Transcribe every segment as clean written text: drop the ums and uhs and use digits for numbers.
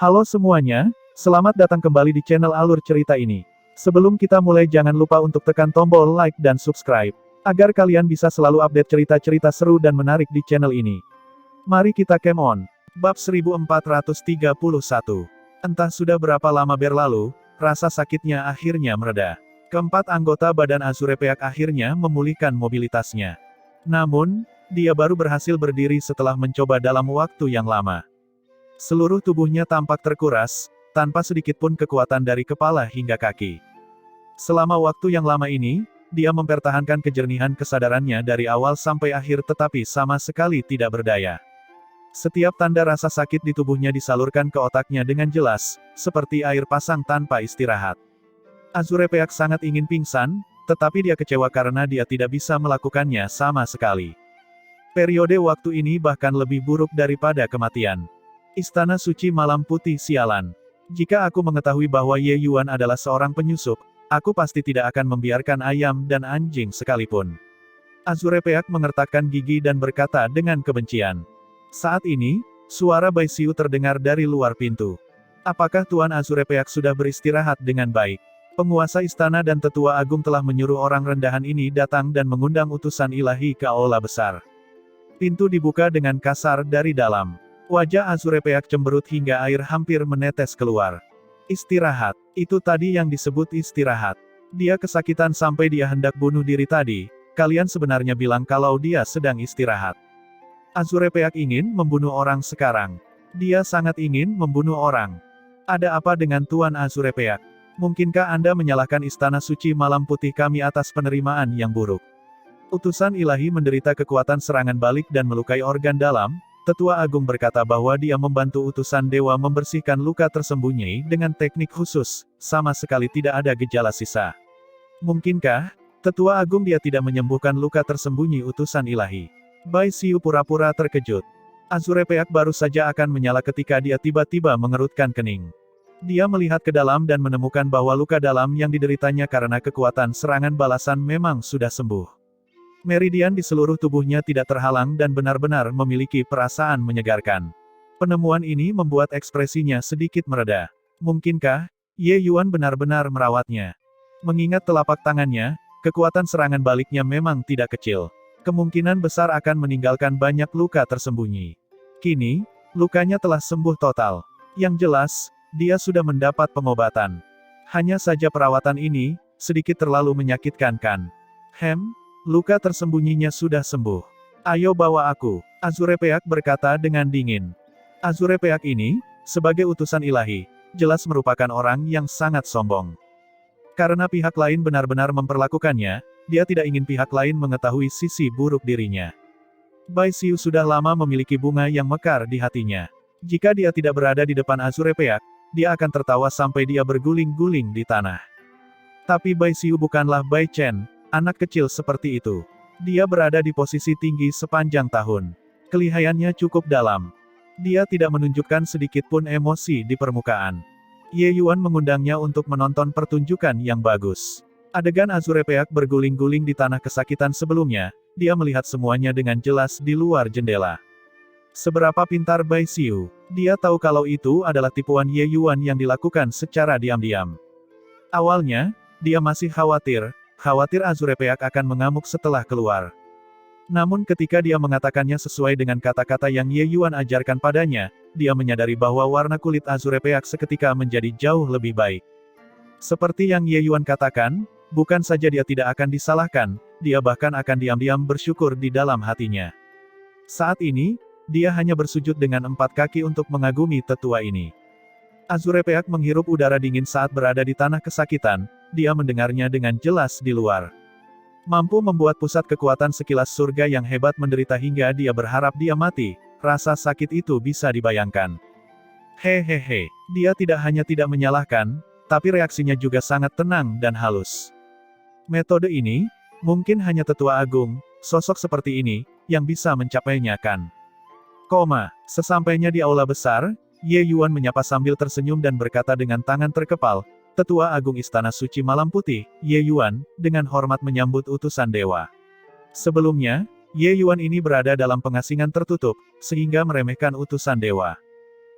Halo semuanya, selamat datang kembali di channel Alur Cerita ini. Sebelum kita mulai jangan lupa untuk tekan tombol like dan subscribe, agar kalian bisa selalu update cerita-cerita seru dan menarik di channel ini. Mari kita game on. Bab 1431. Entah sudah berapa lama berlalu, rasa sakitnya akhirnya mereda. Keempat anggota badan Azurepeak akhirnya memulihkan mobilitasnya. Namun, dia baru berhasil berdiri setelah mencoba dalam waktu yang lama. Seluruh tubuhnya tampak terkuras, tanpa sedikit pun kekuatan dari kepala hingga kaki. Selama waktu yang lama ini, dia mempertahankan kejernihan kesadarannya dari awal sampai akhir tetapi sama sekali tidak berdaya. Setiap tanda rasa sakit di tubuhnya disalurkan ke otaknya dengan jelas, seperti air pasang tanpa istirahat. Azurepeak sangat ingin pingsan, tetapi dia kecewa karena dia tidak bisa melakukannya sama sekali. Periode waktu ini bahkan lebih buruk daripada kematian. Istana Suci Malam Putih sialan. Jika aku mengetahui bahwa Ye Yuan adalah seorang penyusup, aku pasti tidak akan membiarkan ayam dan anjing sekalipun. Azurepeak mengertakkan gigi dan berkata dengan kebencian. Saat ini, suara Bai Xiu terdengar dari luar pintu. Apakah Tuan Azurepeak sudah beristirahat dengan baik? Penguasa istana dan tetua agung telah menyuruh orang rendahan ini datang dan mengundang utusan ilahi ke aula besar. Pintu dibuka dengan kasar dari dalam. Wajah Azurepeak cemberut hingga air hampir menetes keluar. Istirahat, itu tadi yang disebut istirahat. Dia kesakitan sampai dia hendak bunuh diri tadi, kalian sebenarnya bilang kalau dia sedang istirahat. Azurepeak ingin membunuh orang sekarang. Dia sangat ingin membunuh orang. Ada apa dengan Tuan Azurepeak? Mungkinkah Anda menyalahkan Istana Suci Malam Putih kami atas penerimaan yang buruk? Utusan ilahi menderita kekuatan serangan balik dan melukai organ dalam. Tetua Agung berkata bahwa dia membantu utusan dewa membersihkan luka tersembunyi dengan teknik khusus, sama sekali tidak ada gejala sisa. Mungkinkah, Tetua Agung dia tidak menyembuhkan luka tersembunyi utusan ilahi? Bai Xiu pura-pura terkejut. Azurepeak baru saja akan menyala ketika dia tiba-tiba mengerutkan kening. Dia melihat ke dalam dan menemukan bahwa luka dalam yang dideritanya karena kekuatan serangan balasan memang sudah sembuh. Meridian di seluruh tubuhnya tidak terhalang dan benar-benar memiliki perasaan menyegarkan. Penemuan ini membuat ekspresinya sedikit mereda. Mungkinkah Ye Yuan benar-benar merawatnya? Mengingat telapak tangannya, kekuatan serangan baliknya memang tidak kecil. Kemungkinan besar akan meninggalkan banyak luka tersembunyi. Kini, lukanya telah sembuh total. Yang jelas, dia sudah mendapat pengobatan. Hanya saja perawatan ini, sedikit terlalu menyakitkan kan? Luka tersembunyinya sudah sembuh. Ayo bawa aku. Azurepeak berkata dengan dingin. Azurepeak ini, sebagai utusan ilahi, jelas merupakan orang yang sangat sombong. Karena pihak lain benar-benar memperlakukannya, dia tidak ingin pihak lain mengetahui sisi buruk dirinya. Bai Xiu sudah lama memiliki bunga yang mekar di hatinya. Jika dia tidak berada di depan Azurepeak, dia akan tertawa sampai dia berguling-guling di tanah. Tapi Bai Xiu bukanlah Bai Chen, anak kecil seperti itu. Dia berada di posisi tinggi sepanjang tahun. Kelihayannya cukup dalam. Dia tidak menunjukkan sedikit pun emosi di permukaan. Ye Yuan mengundangnya untuk menonton pertunjukan yang bagus. Adegan Azurepeak berguling-guling di tanah kesakitan sebelumnya, dia melihat semuanya dengan jelas di luar jendela. Seberapa pintar Bai Xiu, dia tahu kalau itu adalah tipuan Ye Yuan yang dilakukan secara diam-diam. Awalnya, dia masih khawatir Azurepeak akan mengamuk setelah keluar. Namun ketika dia mengatakannya sesuai dengan kata-kata yang Ye Yuan ajarkan padanya, dia menyadari bahwa warna kulit Azurepeak seketika menjadi jauh lebih baik. Seperti yang Ye Yuan katakan, bukan saja dia tidak akan disalahkan, dia bahkan akan diam-diam bersyukur di dalam hatinya. Saat ini, dia hanya bersujud dengan 4 kaki untuk mengagumi tetua ini. Azurepeak menghirup udara dingin saat berada di tanah kesakitan, dia mendengarnya dengan jelas di luar. Mampu membuat pusat kekuatan sekilas surga yang hebat menderita hingga dia berharap dia mati, rasa sakit itu bisa dibayangkan. Hehehe, dia tidak hanya tidak menyalahkan, tapi reaksinya juga sangat tenang dan halus. Metode ini, mungkin hanya tetua agung, sosok seperti ini, yang bisa mencapainya kan. Sesampainya di aula besar, Ye Yuan menyapa sambil tersenyum dan berkata dengan tangan terkepal, Tetua Agung Istana Suci Malam Putih, Ye Yuan, dengan hormat menyambut utusan dewa. Sebelumnya, Ye Yuan ini berada dalam pengasingan tertutup, sehingga meremehkan utusan dewa.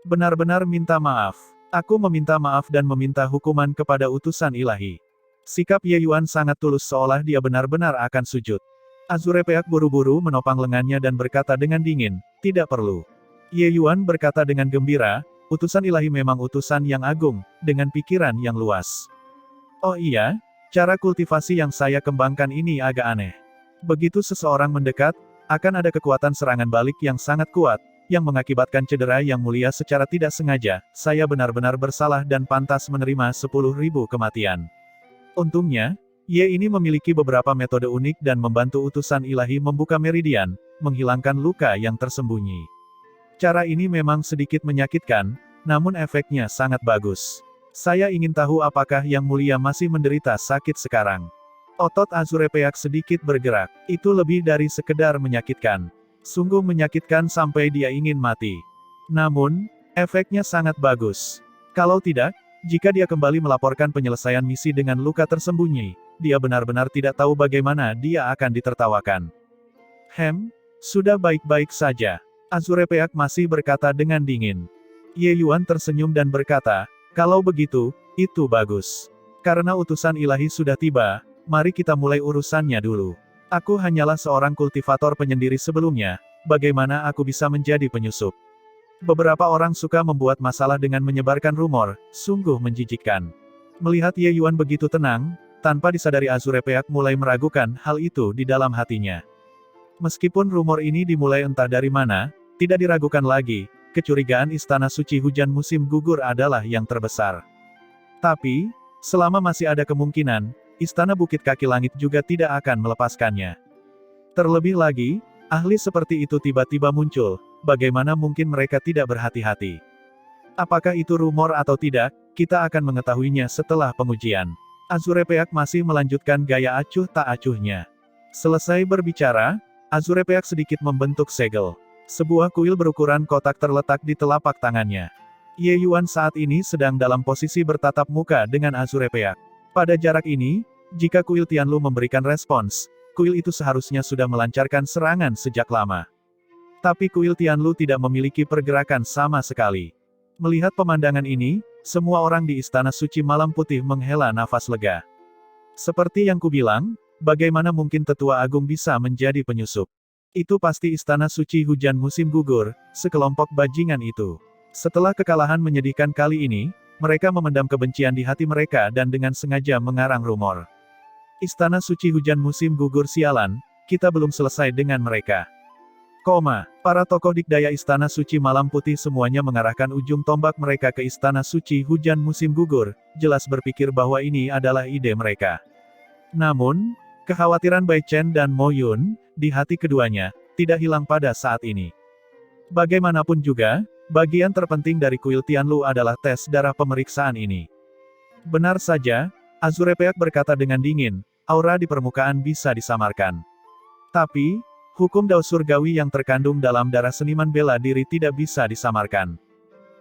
Benar-benar minta maaf. Aku meminta maaf dan meminta hukuman kepada utusan ilahi. Sikap Ye Yuan sangat tulus seolah dia benar-benar akan sujud. Azure Peak buru-buru menopang lengannya dan berkata dengan dingin, tidak perlu. Ye Yuan berkata dengan gembira, utusan ilahi memang utusan yang agung, dengan pikiran yang luas. Oh iya, cara kultivasi yang saya kembangkan ini agak aneh. Begitu seseorang mendekat, akan ada kekuatan serangan balik yang sangat kuat, yang mengakibatkan cedera yang mulia secara tidak sengaja. Saya benar-benar bersalah dan pantas menerima 10.000 kematian. Untungnya, Ye ini memiliki beberapa metode unik dan membantu utusan ilahi membuka meridian, menghilangkan luka yang tersembunyi. Cara ini memang sedikit menyakitkan, namun efeknya sangat bagus. Saya ingin tahu apakah Yang Mulia masih menderita sakit sekarang. Otot Azure Peak sedikit bergerak. Itu lebih dari sekedar menyakitkan. Sungguh menyakitkan sampai dia ingin mati. Namun, efeknya sangat bagus. Kalau tidak, jika dia kembali melaporkan penyelesaian misi dengan luka tersembunyi, dia benar-benar tidak tahu bagaimana dia akan ditertawakan. Sudah baik-baik saja. Azure Peak masih berkata dengan dingin. Ye Yuan tersenyum dan berkata, kalau begitu, itu bagus. Karena utusan ilahi sudah tiba, mari kita mulai urusannya dulu. Aku hanyalah seorang kultivator penyendiri sebelumnya, bagaimana aku bisa menjadi penyusup? Beberapa orang suka membuat masalah dengan menyebarkan rumor, sungguh menjijikkan. Melihat Ye Yuan begitu tenang, tanpa disadari Azure Peak mulai meragukan hal itu di dalam hatinya. Meskipun rumor ini dimulai entah dari mana, tidak diragukan lagi, kecurigaan Istana Suci Hujan Musim Gugur adalah yang terbesar. Tapi, selama masih ada kemungkinan, Istana Bukit Kaki Langit juga tidak akan melepaskannya. Terlebih lagi, ahli seperti itu tiba-tiba muncul, bagaimana mungkin mereka tidak berhati-hati? Apakah itu rumor atau tidak, kita akan mengetahuinya setelah pengujian. Azure Peak masih melanjutkan gaya acuh tak acuhnya. Selesai berbicara, Azure Peak sedikit membentuk segel. Sebuah kuil berukuran kotak terletak di telapak tangannya. Ye Yuan saat ini sedang dalam posisi bertatap muka dengan Azure Peak. Pada jarak ini, jika kuil Tianlu memberikan respons, kuil itu seharusnya sudah melancarkan serangan sejak lama. Tapi kuil Tianlu tidak memiliki pergerakan sama sekali. Melihat pemandangan ini, semua orang di Istana Suci Malam Putih menghela nafas lega. Seperti yang kubilang, bagaimana mungkin Tetua Agung bisa menjadi penyusup? Itu pasti Istana Suci Hujan Musim Gugur, sekelompok bajingan itu. Setelah kekalahan menyedihkan kali ini, mereka memendam kebencian di hati mereka dan dengan sengaja mengarang rumor. Istana Suci Hujan Musim Gugur sialan, kita belum selesai dengan mereka. Para tokoh dikdaya Istana Suci Malam Putih semuanya mengarahkan ujung tombak mereka ke Istana Suci Hujan Musim Gugur, jelas berpikir bahwa ini adalah ide mereka. Namun, kekhawatiran Bai Chen dan Mo Yun, di hati keduanya, tidak hilang pada saat ini. Bagaimanapun juga, bagian terpenting dari kuil Tianlu adalah tes darah pemeriksaan ini. Benar saja, Azure Peak berkata dengan dingin, aura di permukaan bisa disamarkan. Tapi, hukum Dao Surgawi yang terkandung dalam darah seniman bela diri tidak bisa disamarkan.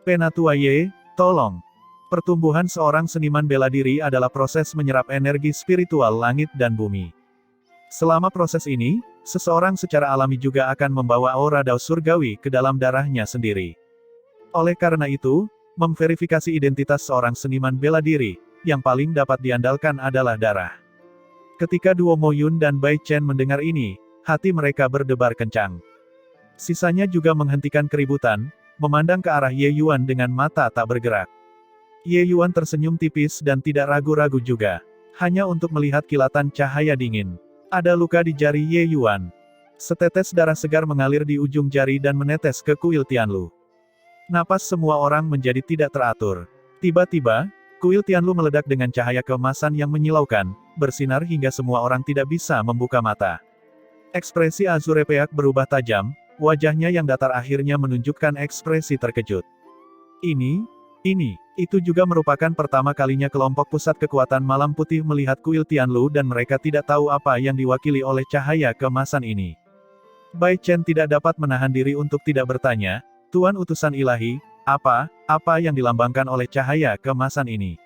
Penatua Ye, tolong. Pertumbuhan seorang seniman bela diri adalah proses menyerap energi spiritual langit dan bumi. Selama proses ini, seseorang secara alami juga akan membawa aura Dao Surgawi ke dalam darahnya sendiri. Oleh karena itu, memverifikasi identitas seorang seniman bela diri, yang paling dapat diandalkan adalah darah. Ketika duo Mo Yun dan Bai Chen mendengar ini, hati mereka berdebar kencang. Sisanya juga menghentikan keributan, memandang ke arah Ye Yuan dengan mata tak bergerak. Ye Yuan tersenyum tipis dan tidak ragu-ragu juga. Hanya untuk melihat kilatan cahaya dingin. Ada luka di jari Ye Yuan. Setetes darah segar mengalir di ujung jari dan menetes ke kuil Tianlu. Napas semua orang menjadi tidak teratur. Tiba-tiba, kuil Tianlu meledak dengan cahaya keemasan yang menyilaukan, bersinar hingga semua orang tidak bisa membuka mata. Ekspresi Azure Peak berubah tajam, wajahnya yang datar akhirnya menunjukkan ekspresi terkejut. Itu juga merupakan pertama kalinya kelompok pusat kekuatan Malam Putih melihat kuil Tianlu dan mereka tidak tahu apa yang diwakili oleh cahaya keemasan ini. Bai Chen tidak dapat menahan diri untuk tidak bertanya, Tuan Utusan Ilahi, apa yang dilambangkan oleh cahaya keemasan ini?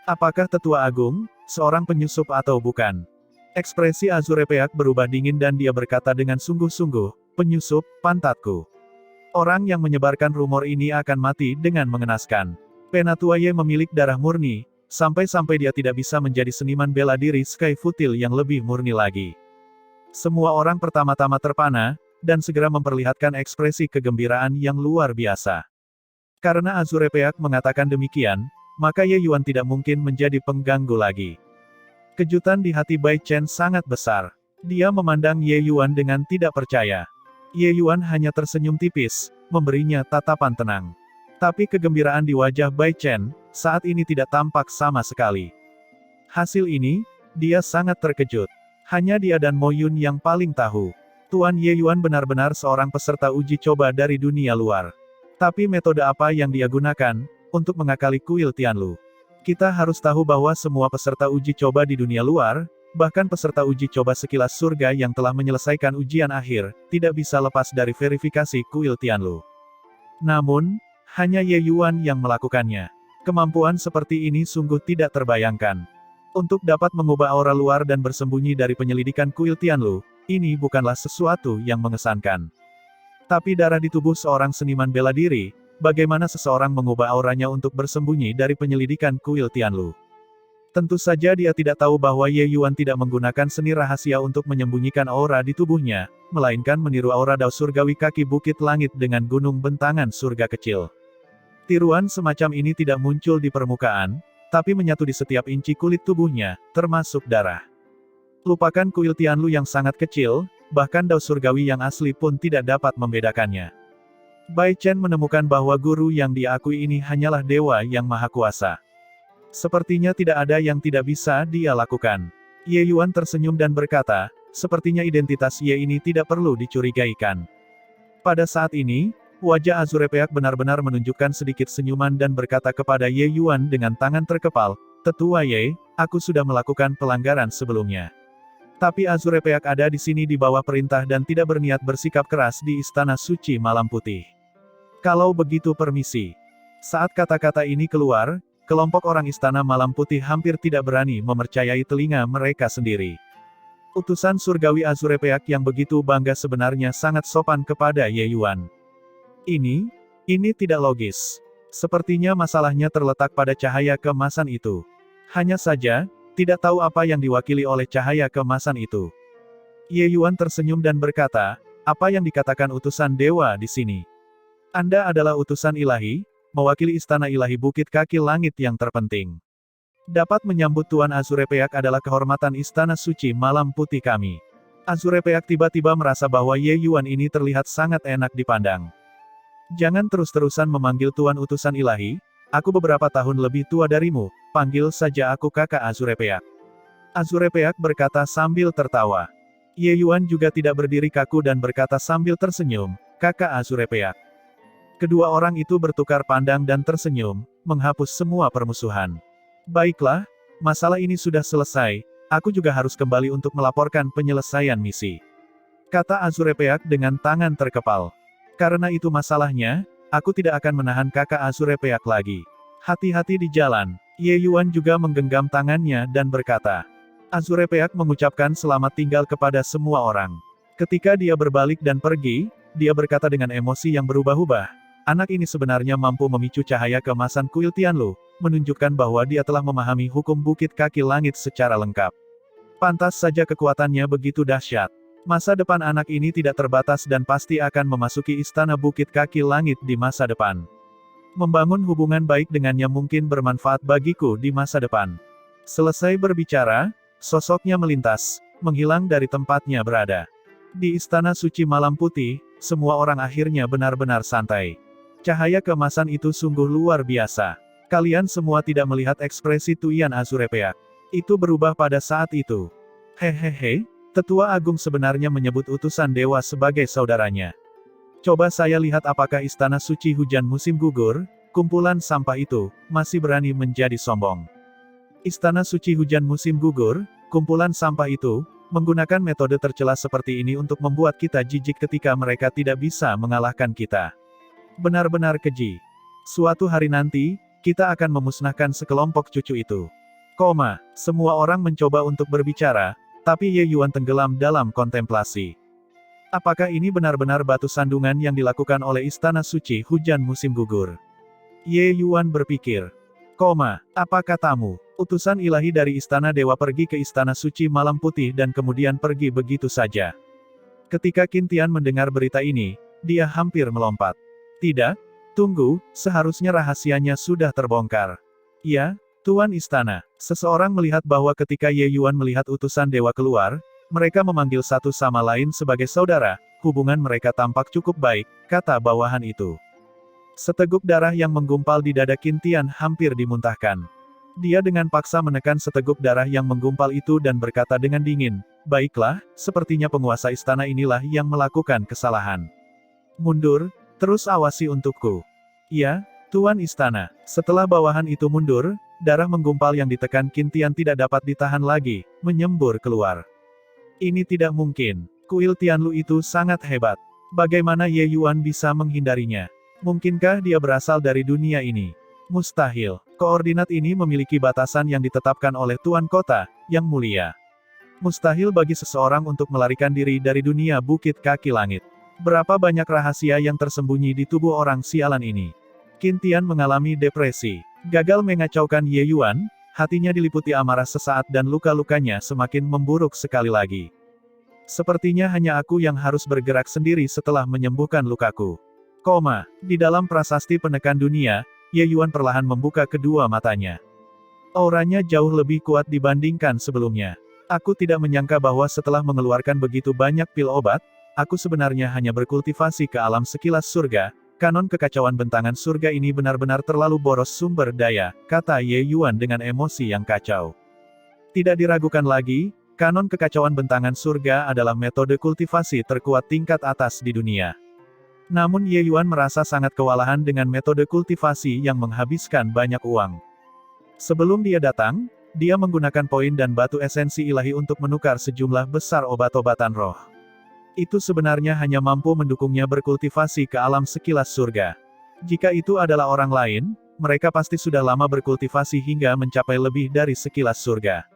Apakah Tetua Agung, seorang penyusup atau bukan? Ekspresi Azure Peak berubah dingin dan dia berkata dengan sungguh-sungguh, penyusup, pantatku. Orang yang menyebarkan rumor ini akan mati dengan mengenaskan. Penatua Ye memiliki darah murni, sampai-sampai dia tidak bisa menjadi seniman bela diri Sky Futil yang lebih murni lagi. Semua orang pertama-tama terpana, dan segera memperlihatkan ekspresi kegembiraan yang luar biasa. Karena Azure Peak mengatakan demikian, maka Ye Yuan tidak mungkin menjadi pengganggu lagi. Kejutan di hati Bai Chen sangat besar. Dia memandang Ye Yuan dengan tidak percaya. Ye Yuan hanya tersenyum tipis, memberinya tatapan tenang. Tapi kegembiraan di wajah Bai Chen, saat ini tidak tampak sama sekali. Hasil ini, dia sangat terkejut. Hanya dia dan Mo Yun yang paling tahu. Tuan Ye Yuan benar-benar seorang peserta uji coba dari dunia luar. Tapi metode apa yang dia gunakan, untuk mengakali kuil Tianlu? Kita harus tahu bahwa semua peserta uji coba di dunia luar, bahkan peserta uji coba sekilas surga yang telah menyelesaikan ujian akhir, tidak bisa lepas dari verifikasi kuil Tianlu. Namun, hanya Ye Yuan yang melakukannya. Kemampuan seperti ini sungguh tidak terbayangkan. Untuk dapat mengubah aura luar dan bersembunyi dari penyelidikan kuil Tianlu, ini bukanlah sesuatu yang mengesankan. Tapi darah di tubuh seorang seniman bela diri, bagaimana seseorang mengubah auranya untuk bersembunyi dari penyelidikan kuil Tianlu? Tentu saja dia tidak tahu bahwa Ye Yuan tidak menggunakan seni rahasia untuk menyembunyikan aura di tubuhnya, melainkan meniru aura dao surgawi kaki bukit langit dengan gunung bentangan surga kecil. Tiruan semacam ini tidak muncul di permukaan, tapi menyatu di setiap inci kulit tubuhnya, termasuk darah. Lupakan kuil Tianlu yang sangat kecil, bahkan dao surgawi yang asli pun tidak dapat membedakannya. Bai Chen menemukan bahwa guru yang diakui ini hanyalah dewa yang maha kuasa. Sepertinya tidak ada yang tidak bisa dia lakukan. Ye Yuan tersenyum dan berkata, sepertinya identitas Ye ini tidak perlu dicurigaikan. Pada saat ini, wajah Azure Peak benar-benar menunjukkan sedikit senyuman dan berkata kepada Ye Yuan dengan tangan terkepal, Tetua Ye, aku sudah melakukan pelanggaran sebelumnya. Tapi Azure Peak ada di sini di bawah perintah dan tidak berniat bersikap keras di Istana Suci Malam Putih. Kalau begitu permisi. Saat kata-kata ini keluar, kelompok orang Istana Malam Putih hampir tidak berani mempercayai telinga mereka sendiri. Utusan surgawi Azure Peak yang begitu bangga sebenarnya sangat sopan kepada Ye Yuan. Ini tidak logis. Sepertinya masalahnya terletak pada cahaya keemasan itu. Hanya saja, tidak tahu apa yang diwakili oleh cahaya keemasan itu. Ye Yuan tersenyum dan berkata, apa yang dikatakan utusan dewa di sini? Anda adalah utusan ilahi, mewakili istana ilahi Bukit Kaki Langit yang terpenting. Dapat menyambut Tuan Azure Peak adalah kehormatan Istana Suci Malam Putih kami. Azure Peak tiba-tiba merasa bahwa Ye Yuan ini terlihat sangat enak dipandang. Jangan terus-terusan memanggil Tuan utusan ilahi, aku beberapa tahun lebih tua darimu, panggil saja aku kakak Azure Peak. Azure Peak berkata sambil tertawa. Ye Yuan juga tidak berdiri kaku dan berkata sambil tersenyum, kakak Azure Peak. Kedua orang itu bertukar pandang dan tersenyum, menghapus semua permusuhan. Baiklah, masalah ini sudah selesai, aku juga harus kembali untuk melaporkan penyelesaian misi. Kata Azure Peak dengan tangan terkepal. Karena itu masalahnya, aku tidak akan menahan kakak Azure Peak lagi. Hati-hati di jalan. Ye Yuan juga menggenggam tangannya dan berkata. Azure Peak mengucapkan selamat tinggal kepada semua orang. Ketika dia berbalik dan pergi, dia berkata dengan emosi yang berubah-ubah. Anak ini sebenarnya mampu memicu cahaya keemasan kuil Tianlu, menunjukkan bahwa dia telah memahami hukum Bukit Kaki Langit secara lengkap. Pantas saja kekuatannya begitu dahsyat. Masa depan anak ini tidak terbatas dan pasti akan memasuki istana Bukit Kaki Langit di masa depan. Membangun hubungan baik dengannya mungkin bermanfaat bagiku di masa depan. Selesai berbicara, sosoknya melintas, menghilang dari tempatnya berada. Di Istana Suci Malam Putih, semua orang akhirnya benar-benar santai. Cahaya keemasan itu sungguh luar biasa. Kalian semua tidak melihat ekspresi Tuan Azure Peak. Itu berubah pada saat itu. Hehehe, Tetua Agung sebenarnya menyebut utusan dewa sebagai saudaranya. Coba saya lihat apakah Istana Suci Hujan Musim Gugur, kumpulan sampah itu, masih berani menjadi sombong. Istana Suci Hujan Musim Gugur, kumpulan sampah itu, menggunakan metode tercela seperti ini untuk membuat kita jijik ketika mereka tidak bisa mengalahkan kita. Benar-benar keji. Suatu hari nanti, kita akan memusnahkan sekelompok cucu itu. Semua orang mencoba untuk berbicara, tapi Ye Yuan tenggelam dalam kontemplasi. Apakah ini benar-benar batu sandungan yang dilakukan oleh Istana Suci Hujan Musim Gugur? Ye Yuan berpikir. Apa katamu? Utusan ilahi dari Istana Dewa pergi ke Istana Suci Malam Putih dan kemudian pergi begitu saja. Ketika Qin Tian mendengar berita ini, dia hampir melompat. Tidak, tunggu, seharusnya rahasianya sudah terbongkar. Ya, Tuan Istana. Seseorang melihat bahwa ketika Ye Yuan melihat utusan dewa keluar, mereka memanggil satu sama lain sebagai saudara, hubungan mereka tampak cukup baik, kata bawahan itu. Seteguk darah yang menggumpal di dada Qin Tian hampir dimuntahkan. Dia dengan paksa menekan seteguk darah yang menggumpal itu dan berkata dengan dingin, "Baiklah, sepertinya penguasa istana inilah yang melakukan kesalahan. Mundur, terus awasi untukku." "Ya, Tuan Istana." Setelah bawahan itu mundur, darah menggumpal yang ditekan Qin Tian tidak dapat ditahan lagi, menyembur keluar. Ini tidak mungkin. Kuil Tianlu itu sangat hebat. Bagaimana Ye Yuan bisa menghindarinya? Mungkinkah dia berasal dari dunia ini? Mustahil. Koordinat ini memiliki batasan yang ditetapkan oleh Tuan Kota, yang mulia. Mustahil bagi seseorang untuk melarikan diri dari dunia bukit kaki langit. Berapa banyak rahasia yang tersembunyi di tubuh orang sialan ini? Qin Tian mengalami depresi. Gagal mengacaukan Ye Yuan, hatinya diliputi amarah sesaat dan luka-lukanya semakin memburuk sekali lagi. Sepertinya hanya aku yang harus bergerak sendiri setelah menyembuhkan lukaku. Di dalam prasasti penekan dunia, Ye Yuan perlahan membuka kedua matanya. Auranya jauh lebih kuat dibandingkan sebelumnya. Aku tidak menyangka bahwa setelah mengeluarkan begitu banyak pil obat, aku sebenarnya hanya berkultivasi ke alam sekilas surga. Kanon kekacauan bentangan surga ini benar-benar terlalu boros sumber daya, kata Ye Yuan dengan emosi yang kacau. Tidak diragukan lagi, kanon kekacauan bentangan surga adalah metode kultivasi terkuat tingkat atas di dunia. Namun Ye Yuan merasa sangat kewalahan dengan metode kultivasi yang menghabiskan banyak uang. Sebelum dia datang, dia menggunakan poin dan batu esensi ilahi untuk menukar sejumlah besar obat-obatan roh. Itu sebenarnya hanya mampu mendukungnya berkultivasi ke alam sekilas surga. Jika itu adalah orang lain, mereka pasti sudah lama berkultivasi hingga mencapai lebih dari sekilas surga.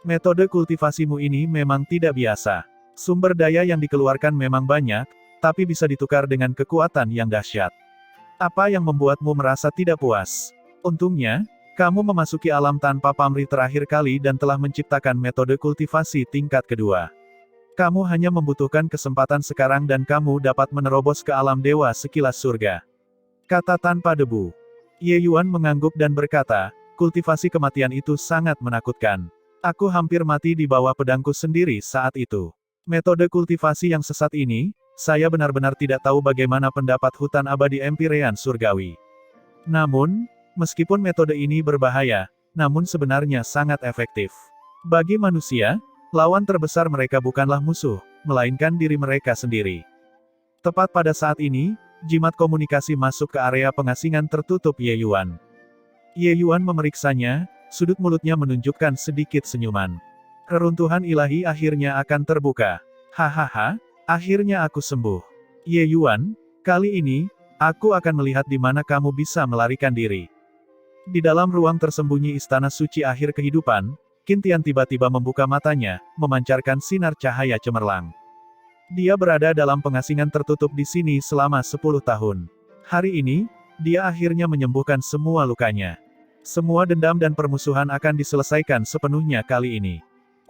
Metode kultivasimu ini memang tidak biasa. Sumber daya yang dikeluarkan memang banyak, tapi bisa ditukar dengan kekuatan yang dahsyat. Apa yang membuatmu merasa tidak puas? Untungnya, kamu memasuki alam tanpa pamrih terakhir kali dan telah menciptakan metode kultivasi tingkat kedua. Kamu hanya membutuhkan kesempatan sekarang dan kamu dapat menerobos ke alam dewa sekilas surga. Kata tanpa debu. Ye Yuan mengangguk dan berkata, kultivasi kematian itu sangat menakutkan. Aku hampir mati di bawah pedangku sendiri saat itu. Metode kultivasi yang sesat ini, saya benar-benar tidak tahu bagaimana pendapat hutan abadi Empyrean Surgawi. Namun, meskipun metode ini berbahaya, namun sebenarnya sangat efektif. Bagi manusia, lawan terbesar mereka bukanlah musuh, melainkan diri mereka sendiri. Tepat pada saat ini, jimat komunikasi masuk ke area pengasingan tertutup Ye Yuan. Ye Yuan memeriksanya, sudut mulutnya menunjukkan sedikit senyuman. Reruntuhan ilahi akhirnya akan terbuka. Hahaha, akhirnya aku sembuh. Ye Yuan, kali ini, aku akan melihat di mana kamu bisa melarikan diri. Di dalam ruang tersembunyi Istana Suci Akhir Kehidupan, Qin Tian tiba-tiba membuka matanya, memancarkan sinar cahaya cemerlang. Dia berada dalam pengasingan tertutup di sini selama 10 tahun. Hari ini, dia akhirnya menyembuhkan semua lukanya. Semua dendam dan permusuhan akan diselesaikan sepenuhnya kali ini.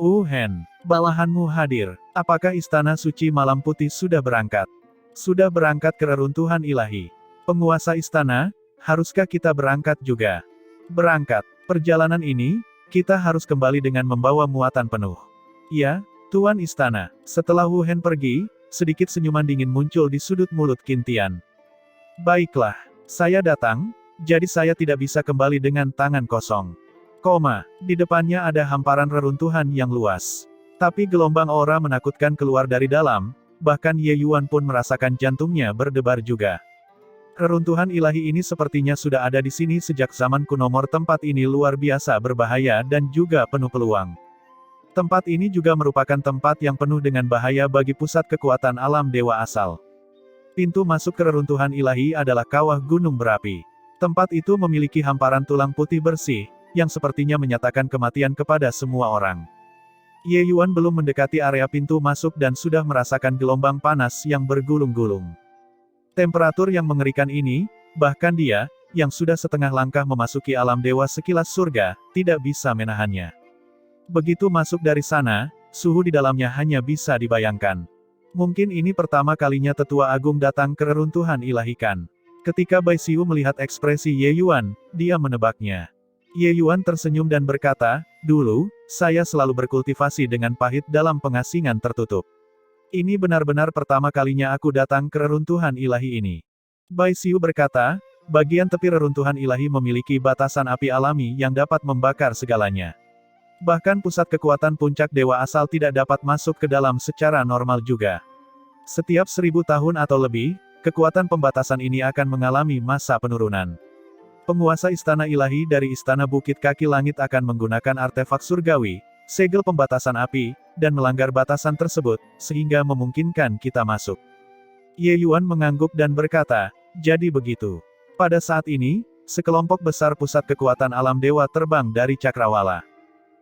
Hen, bawahanmu hadir. Apakah Istana Suci Malam Putih sudah berangkat? Sudah berangkat ke reruntuhan ilahi. Penguasa istana, haruskah kita berangkat juga? Berangkat. Perjalanan ini, kita harus kembali dengan membawa muatan penuh. Ya, Tuan Istana. Setelah Wu Hen pergi, sedikit senyuman dingin muncul di sudut mulut Qin Tian. Baiklah, saya datang, jadi saya tidak bisa kembali dengan tangan kosong. Di depannya ada hamparan reruntuhan yang luas. Tapi gelombang aura menakutkan keluar dari dalam, bahkan Ye Yuan pun merasakan jantungnya berdebar juga. Reruntuhan ilahi ini sepertinya sudah ada di sini sejak zaman kuno. Tempat ini luar biasa berbahaya dan juga penuh peluang. Tempat ini juga merupakan tempat yang penuh dengan bahaya bagi pusat kekuatan alam dewa asal. Pintu masuk ke reruntuhan ilahi adalah kawah gunung berapi. Tempat itu memiliki hamparan tulang putih bersih, yang sepertinya menyatakan kematian kepada semua orang. Ye Yuan belum mendekati area pintu masuk dan sudah merasakan gelombang panas yang bergulung-gulung. Temperatur yang mengerikan ini, bahkan dia, yang sudah setengah langkah memasuki alam dewa sekilas surga, tidak bisa menahannya. Begitu masuk dari sana, suhu di dalamnya hanya bisa dibayangkan. Mungkin ini pertama kalinya Tetua Agung datang ke reruntuhan ilahi Kan. Ketika Bai Xiu melihat ekspresi Ye Yuan, dia menebaknya. Ye Yuan tersenyum dan berkata, "Dulu, saya selalu berkultivasi dengan pahit dalam pengasingan tertutup. Ini benar-benar pertama kalinya aku datang ke reruntuhan ilahi ini." Bai Xiu berkata, "Bagian tepi reruntuhan ilahi memiliki batasan api alami yang dapat membakar segalanya. Bahkan pusat kekuatan puncak dewa asal tidak dapat masuk ke dalam secara normal juga. Setiap 1000 tahun atau lebih, kekuatan pembatasan ini akan mengalami masa penurunan. Penguasa istana ilahi dari istana Bukit Kaki Langit akan menggunakan artefak surgawi, segel pembatasan api, dan melanggar batasan tersebut, sehingga memungkinkan kita masuk." Ye Yuan mengangguk dan berkata, "Jadi begitu." Pada saat ini, sekelompok besar pusat kekuatan alam dewa terbang dari Cakrawala.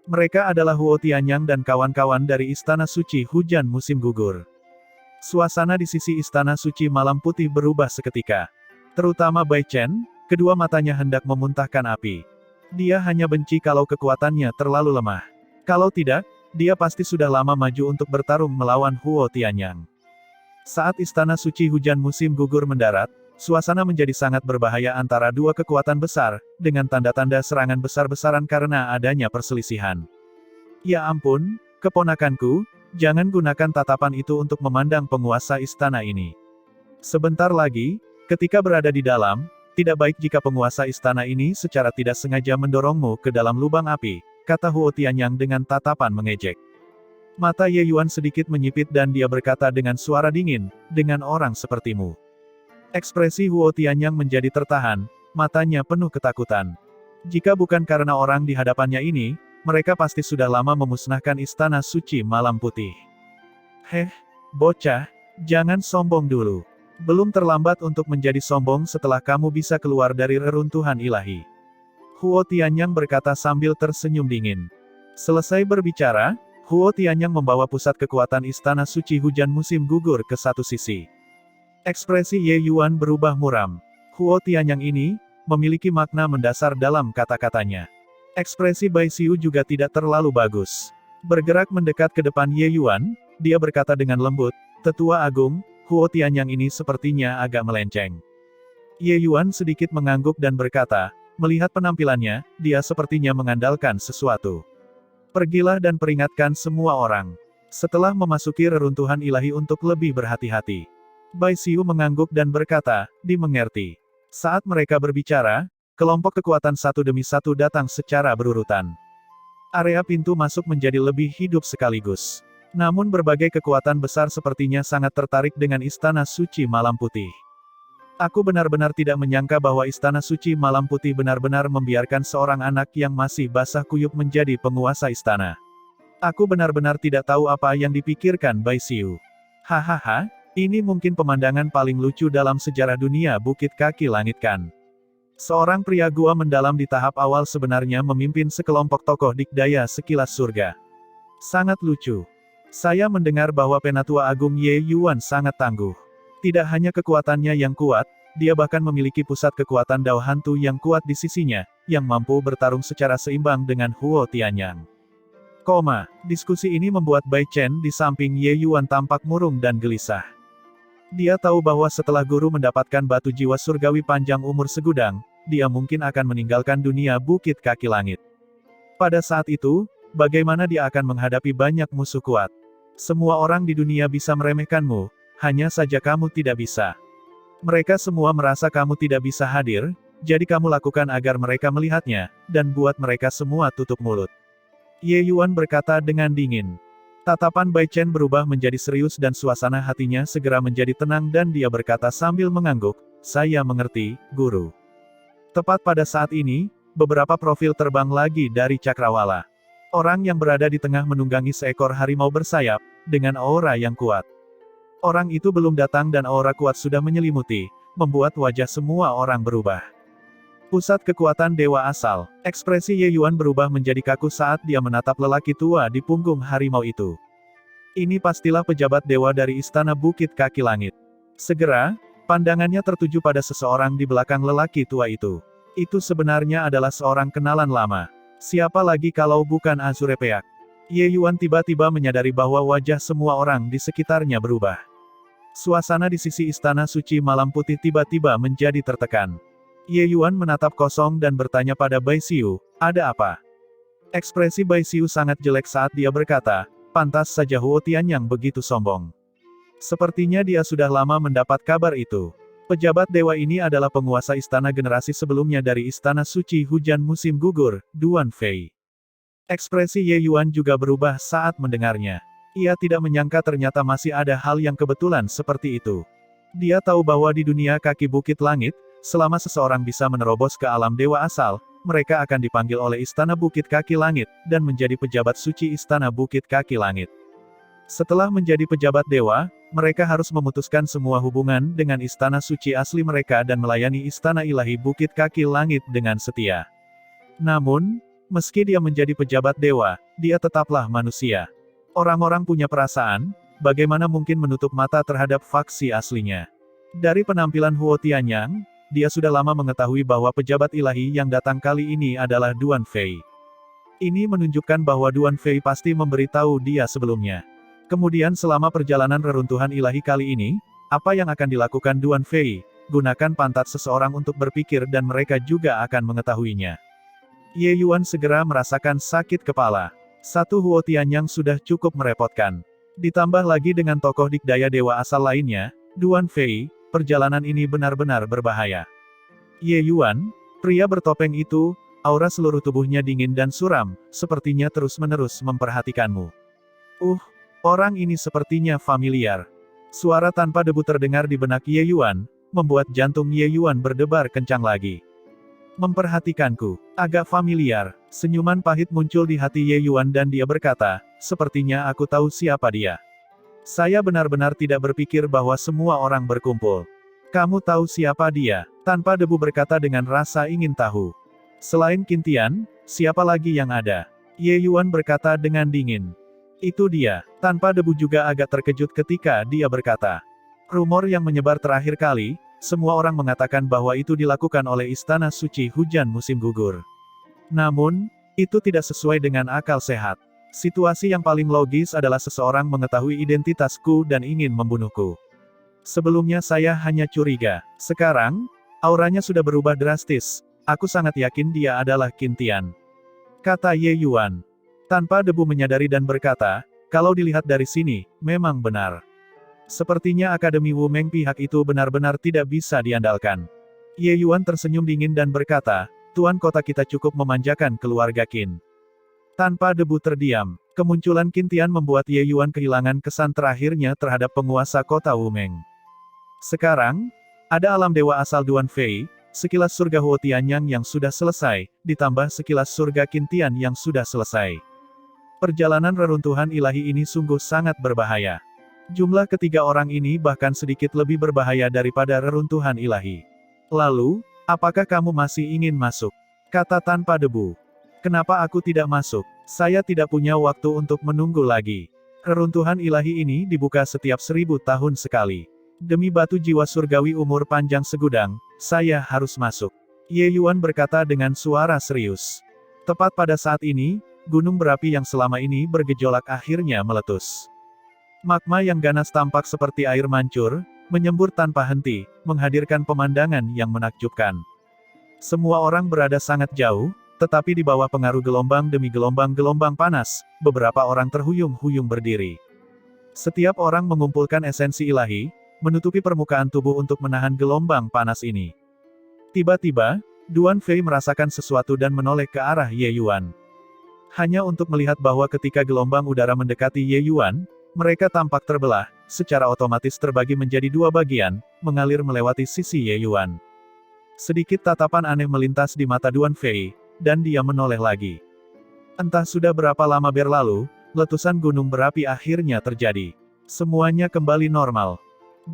Mereka adalah Huo Tianyang dan kawan-kawan dari Istana Suci Hujan Musim Gugur. Suasana di sisi Istana Suci Malam Putih berubah seketika. Terutama Bai Chen, kedua matanya hendak memuntahkan api. Dia hanya benci kalau kekuatannya terlalu lemah. Kalau tidak, dia pasti sudah lama maju untuk bertarung melawan Huo Tianyang. Saat Istana Suci Hujan Musim Gugur mendarat, suasana menjadi sangat berbahaya antara dua kekuatan besar, dengan tanda-tanda serangan besar-besaran karena adanya perselisihan. "Ya ampun, keponakanku, jangan gunakan tatapan itu untuk memandang penguasa istana ini. Sebentar lagi, ketika berada di dalam, tidak baik jika penguasa istana ini secara tidak sengaja mendorongmu ke dalam lubang api," kata Huo Tianyang dengan tatapan mengejek. Mata Ye Yuan sedikit menyipit dan dia berkata dengan suara dingin, "Dengan orang sepertimu." Ekspresi Huo Tianyang menjadi tertahan, matanya penuh ketakutan. Jika bukan karena orang di hadapannya ini, mereka pasti sudah lama memusnahkan Istana Suci Malam Putih. "Heh, bocah, jangan sombong dulu. Belum terlambat untuk menjadi sombong setelah kamu bisa keluar dari reruntuhan ilahi." Huo Tianyang berkata sambil tersenyum dingin. Selesai berbicara, Huo Tianyang membawa pusat kekuatan Istana Suci Hujan Musim Gugur ke satu sisi. Ekspresi Ye Yuan berubah muram. Huo Tianyang ini, memiliki makna mendasar dalam kata-katanya. Ekspresi Bai Xiu juga tidak terlalu bagus. Bergerak mendekat ke depan Ye Yuan, dia berkata dengan lembut, "Tetua Agung, Huo Tianyang ini sepertinya agak melenceng." Ye Yuan sedikit mengangguk dan berkata, "Melihat penampilannya, dia sepertinya mengandalkan sesuatu. Pergilah dan peringatkan semua orang. Setelah memasuki reruntuhan ilahi untuk lebih berhati-hati." Bai Xiu mengangguk dan berkata, "Dimengerti." Saat mereka berbicara, kelompok kekuatan satu demi satu datang secara berurutan. Area pintu masuk menjadi lebih hidup sekaligus. Namun berbagai kekuatan besar sepertinya sangat tertarik dengan Istana Suci Malam Putih. "Aku benar-benar tidak menyangka bahwa Istana Suci Malam Putih benar-benar membiarkan seorang anak yang masih basah kuyup menjadi penguasa istana. Aku benar-benar tidak tahu apa yang dipikirkan Bai Xiu. Hahaha, ini mungkin pemandangan paling lucu dalam sejarah dunia Bukit Kaki Langit Kan. Seorang pria gua mendalam di tahap awal sebenarnya memimpin sekelompok tokoh dikdaya sekilas surga. Sangat lucu. Saya mendengar bahwa Penatua Agung Ye Yuan sangat tangguh. Tidak hanya kekuatannya yang kuat, dia bahkan memiliki pusat kekuatan Dao Hantu yang kuat di sisinya, yang mampu bertarung secara seimbang dengan Huo Tianyang." Diskusi ini membuat Bai Chen di samping Ye Yuan tampak murung dan gelisah. Dia tahu bahwa setelah guru mendapatkan batu jiwa surgawi panjang umur segudang, dia mungkin akan meninggalkan dunia Bukit Kaki Langit. Pada saat itu, bagaimana dia akan menghadapi banyak musuh kuat? Semua orang di dunia bisa meremehkanmu, hanya saja kamu tidak bisa. Mereka semua merasa kamu tidak bisa hadir, jadi kamu lakukan agar mereka melihatnya, dan buat mereka semua tutup mulut. Ye Yuan berkata dengan dingin. Tatapan Bai Chen berubah menjadi serius dan suasana hatinya segera menjadi tenang dan dia berkata sambil mengangguk, "Saya mengerti, Guru." Tepat pada saat ini, beberapa profil terbang lagi dari Cakrawala. Orang yang berada di tengah menunggangi seekor harimau bersayap, dengan aura yang kuat. Orang itu belum datang dan aura kuat sudah menyelimuti, membuat wajah semua orang berubah. Pusat kekuatan Dewa Asal. Ekspresi Ye Yuan berubah menjadi kaku saat dia menatap lelaki tua di punggung harimau itu. Ini pastilah pejabat dewa dari Istana Bukit Kaki Langit. Segera, pandangannya tertuju pada seseorang di belakang lelaki tua itu. Itu sebenarnya adalah seorang kenalan lama. Siapa lagi kalau bukan Azure Peak? Ye Yuan tiba-tiba menyadari bahwa wajah semua orang di sekitarnya berubah. Suasana di sisi Istana Suci Malam Putih tiba-tiba menjadi tertekan. Ye Yuan menatap kosong dan bertanya pada Bai Xiu, ada apa? Ekspresi Bai Xiu sangat jelek saat dia berkata, pantas saja Huo Tianyang begitu sombong. Sepertinya dia sudah lama mendapat kabar itu. Pejabat dewa ini adalah penguasa istana generasi sebelumnya dari Istana Suci Hujan Musim Gugur, Duan Fei. Ekspresi Ye Yuan juga berubah saat mendengarnya. Ia tidak menyangka ternyata masih ada hal yang kebetulan seperti itu. Dia tahu bahwa di dunia kaki bukit langit, selama seseorang bisa menerobos ke alam dewa asal, mereka akan dipanggil oleh Istana Bukit Kaki Langit, dan menjadi pejabat suci Istana Bukit Kaki Langit. Setelah menjadi pejabat dewa, mereka harus memutuskan semua hubungan dengan Istana Suci asli mereka dan melayani Istana Ilahi Bukit Kaki Langit dengan setia. Namun, meski dia menjadi pejabat dewa, dia tetaplah manusia. Orang-orang punya perasaan, bagaimana mungkin menutup mata terhadap faksi aslinya. Dari penampilan Huo Tianyang, dia sudah lama mengetahui bahwa pejabat ilahi yang datang kali ini adalah Duan Fei. Ini menunjukkan bahwa Duan Fei pasti memberitahu dia sebelumnya. Kemudian selama perjalanan reruntuhan ilahi kali ini, apa yang akan dilakukan Duan Fei? Gunakan pantat seseorang untuk berpikir dan mereka juga akan mengetahuinya. Ye Yuan segera merasakan sakit kepala. Satu Huo Tianyang sudah cukup merepotkan. Ditambah lagi dengan tokoh dikdaya dewa asal lainnya, Duan Fei, perjalanan ini benar-benar berbahaya. Ye Yuan, pria bertopeng itu, aura seluruh tubuhnya dingin dan suram, sepertinya terus-menerus memperhatikanmu. Orang ini sepertinya familiar. Suara tanpa debu terdengar di benak Ye Yuan, membuat jantung Ye Yuan berdebar kencang lagi. Memperhatikanku, agak familiar, senyuman pahit muncul di hati Ye Yuan dan dia berkata, sepertinya aku tahu siapa dia. Saya benar-benar tidak berpikir bahwa semua orang berkumpul. Kamu tahu siapa dia? Tanpa debu berkata dengan rasa ingin tahu. Selain Qintian, siapa lagi yang ada? Ye Yuan berkata dengan dingin. Itu dia. Tanpa debu juga agak terkejut ketika dia berkata. Rumor yang menyebar terakhir kali, semua orang mengatakan bahwa itu dilakukan oleh Istana Suci Hujan Musim Gugur. Namun, itu tidak sesuai dengan akal sehat. Situasi yang paling logis adalah seseorang mengetahui identitasku dan ingin membunuhku. Sebelumnya saya hanya curiga. Sekarang, auranya sudah berubah drastis. Aku sangat yakin dia adalah Qintian. Kata Ye Yuan. Tanpa debu menyadari dan berkata, kalau dilihat dari sini, memang benar. Sepertinya Akademi Wu Meng pihak itu benar-benar tidak bisa diandalkan. Ye Yuan tersenyum dingin dan berkata, Tuan kota kita cukup memanjakan keluarga Qin. Tanpa debu terdiam, kemunculan Qintian membuat Ye Yuan kehilangan kesan terakhirnya terhadap penguasa kota Wu Meng. Sekarang, ada alam dewa asal Duan Fei, sekilas surga Huo Tianyang yang sudah selesai, ditambah sekilas surga Qintian yang sudah selesai. Perjalanan reruntuhan ilahi ini sungguh sangat berbahaya. Jumlah ketiga orang ini bahkan sedikit lebih berbahaya daripada reruntuhan ilahi. Lalu, apakah kamu masih ingin masuk? Kata tanpa debu. Kenapa aku tidak masuk? Saya tidak punya waktu untuk menunggu lagi. Reruntuhan ilahi ini dibuka setiap 1000 tahun sekali. Demi batu jiwa surgawi umur panjang segudang, saya harus masuk. Ye Yuan berkata dengan suara serius. Tepat pada saat ini, gunung berapi yang selama ini bergejolak akhirnya meletus. Magma yang ganas tampak seperti air mancur, menyembur tanpa henti, menghadirkan pemandangan yang menakjubkan. Semua orang berada sangat jauh, tetapi di bawah pengaruh gelombang demi gelombang panas, beberapa orang terhuyung-huyung berdiri. Setiap orang mengumpulkan esensi ilahi, menutupi permukaan tubuh untuk menahan gelombang panas ini. Tiba-tiba, Duan Fei merasakan sesuatu dan menoleh ke arah Ye Yuan. Hanya untuk melihat bahwa ketika gelombang udara mendekati Ye Yuan, mereka tampak terbelah, secara otomatis terbagi menjadi dua bagian, mengalir melewati sisi Ye Yuan. Sedikit tatapan aneh melintas di mata Duan Fei, dan dia menoleh lagi. Entah sudah berapa lama berlalu, letusan gunung berapi akhirnya terjadi. Semuanya kembali normal.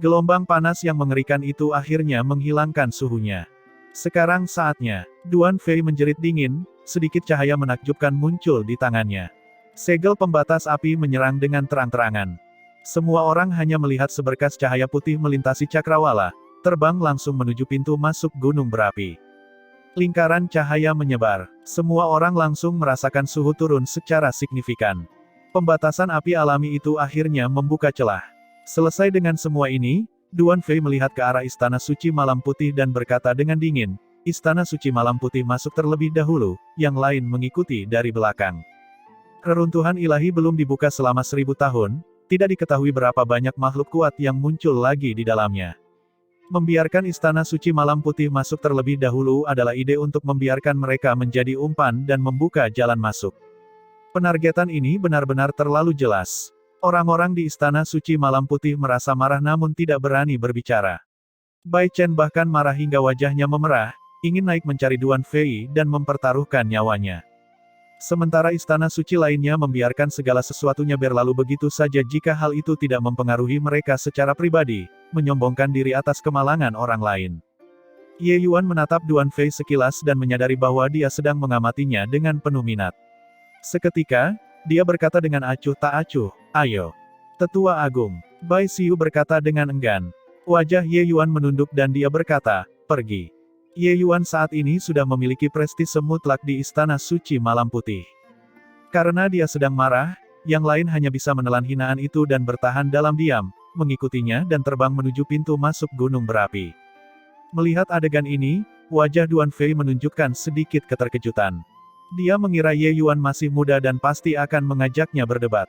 Gelombang panas yang mengerikan itu akhirnya menghilangkan suhunya. Sekarang saatnya. Duan Fei menjerit dingin, sedikit cahaya menakjubkan muncul di tangannya. Segel pembatas api menyerang dengan terang-terangan. Semua orang hanya melihat seberkas cahaya putih melintasi cakrawala, terbang langsung menuju pintu masuk gunung berapi. Lingkaran cahaya menyebar. Semua orang langsung merasakan suhu turun secara signifikan. Pembatasan api alami itu akhirnya membuka celah. Selesai dengan semua ini, Duan Fei melihat ke arah Istana Suci Malam Putih dan berkata dengan dingin, Istana Suci Malam Putih masuk terlebih dahulu, yang lain mengikuti dari belakang. Reruntuhan ilahi belum dibuka selama 1000 tahun, tidak diketahui berapa banyak makhluk kuat yang muncul lagi di dalamnya. Membiarkan Istana Suci Malam Putih masuk terlebih dahulu adalah ide untuk membiarkan mereka menjadi umpan dan membuka jalan masuk. Penargetan ini benar-benar terlalu jelas. Orang-orang di Istana Suci Malam Putih merasa marah namun tidak berani berbicara. Bai Chen bahkan marah hingga wajahnya memerah, ingin naik mencari Duan Fei dan mempertaruhkan nyawanya. Sementara Istana Suci lainnya membiarkan segala sesuatunya berlalu begitu saja jika hal itu tidak mempengaruhi mereka secara pribadi, menyombongkan diri atas kemalangan orang lain. Ye Yuan menatap Duan Fei sekilas dan menyadari bahwa dia sedang mengamatinya dengan penuh minat. Seketika, dia berkata dengan acuh tak acuh, ayo. Tetua Agung. Bai Xiu berkata dengan enggan. Wajah Ye Yuan menunduk dan dia berkata, pergi. Ye Yuan saat ini sudah memiliki prestise mutlak di Istana Suci Malam Putih. Karena dia sedang marah, yang lain hanya bisa menelan hinaan itu dan bertahan dalam diam, mengikutinya dan terbang menuju pintu masuk gunung berapi. Melihat adegan ini, wajah Duan Fei menunjukkan sedikit keterkejutan. Dia mengira Ye Yuan masih muda dan pasti akan mengajaknya berdebat.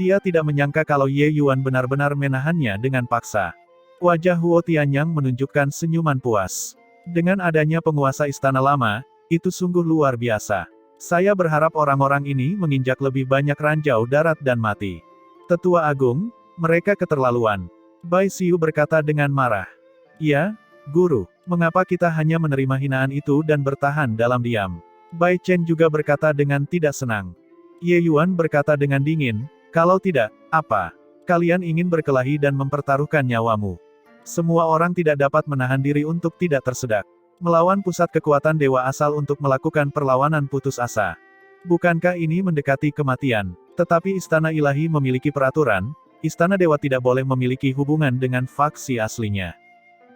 Dia tidak menyangka kalau Ye Yuan benar-benar menahannya dengan paksa. Wajah Huo Tianyang menunjukkan senyuman puas. Dengan adanya penguasa istana lama, itu sungguh luar biasa. Saya berharap orang-orang ini menginjak lebih banyak ranjau darat dan mati. Tetua Agung, mereka keterlaluan. Bai Xiu berkata dengan marah. Ya, Guru, mengapa kita hanya menerima hinaan itu dan bertahan dalam diam? Bai Chen juga berkata dengan tidak senang. Ye Yuan berkata dengan dingin, kalau tidak, apa? Kalian ingin berkelahi dan mempertaruhkan nyawamu. Semua orang tidak dapat menahan diri untuk tidak tersedak. Melawan pusat kekuatan dewa asal untuk melakukan perlawanan putus asa. Bukankah ini mendekati kematian? Tetapi istana ilahi memiliki peraturan, istana dewa tidak boleh memiliki hubungan dengan faksi aslinya.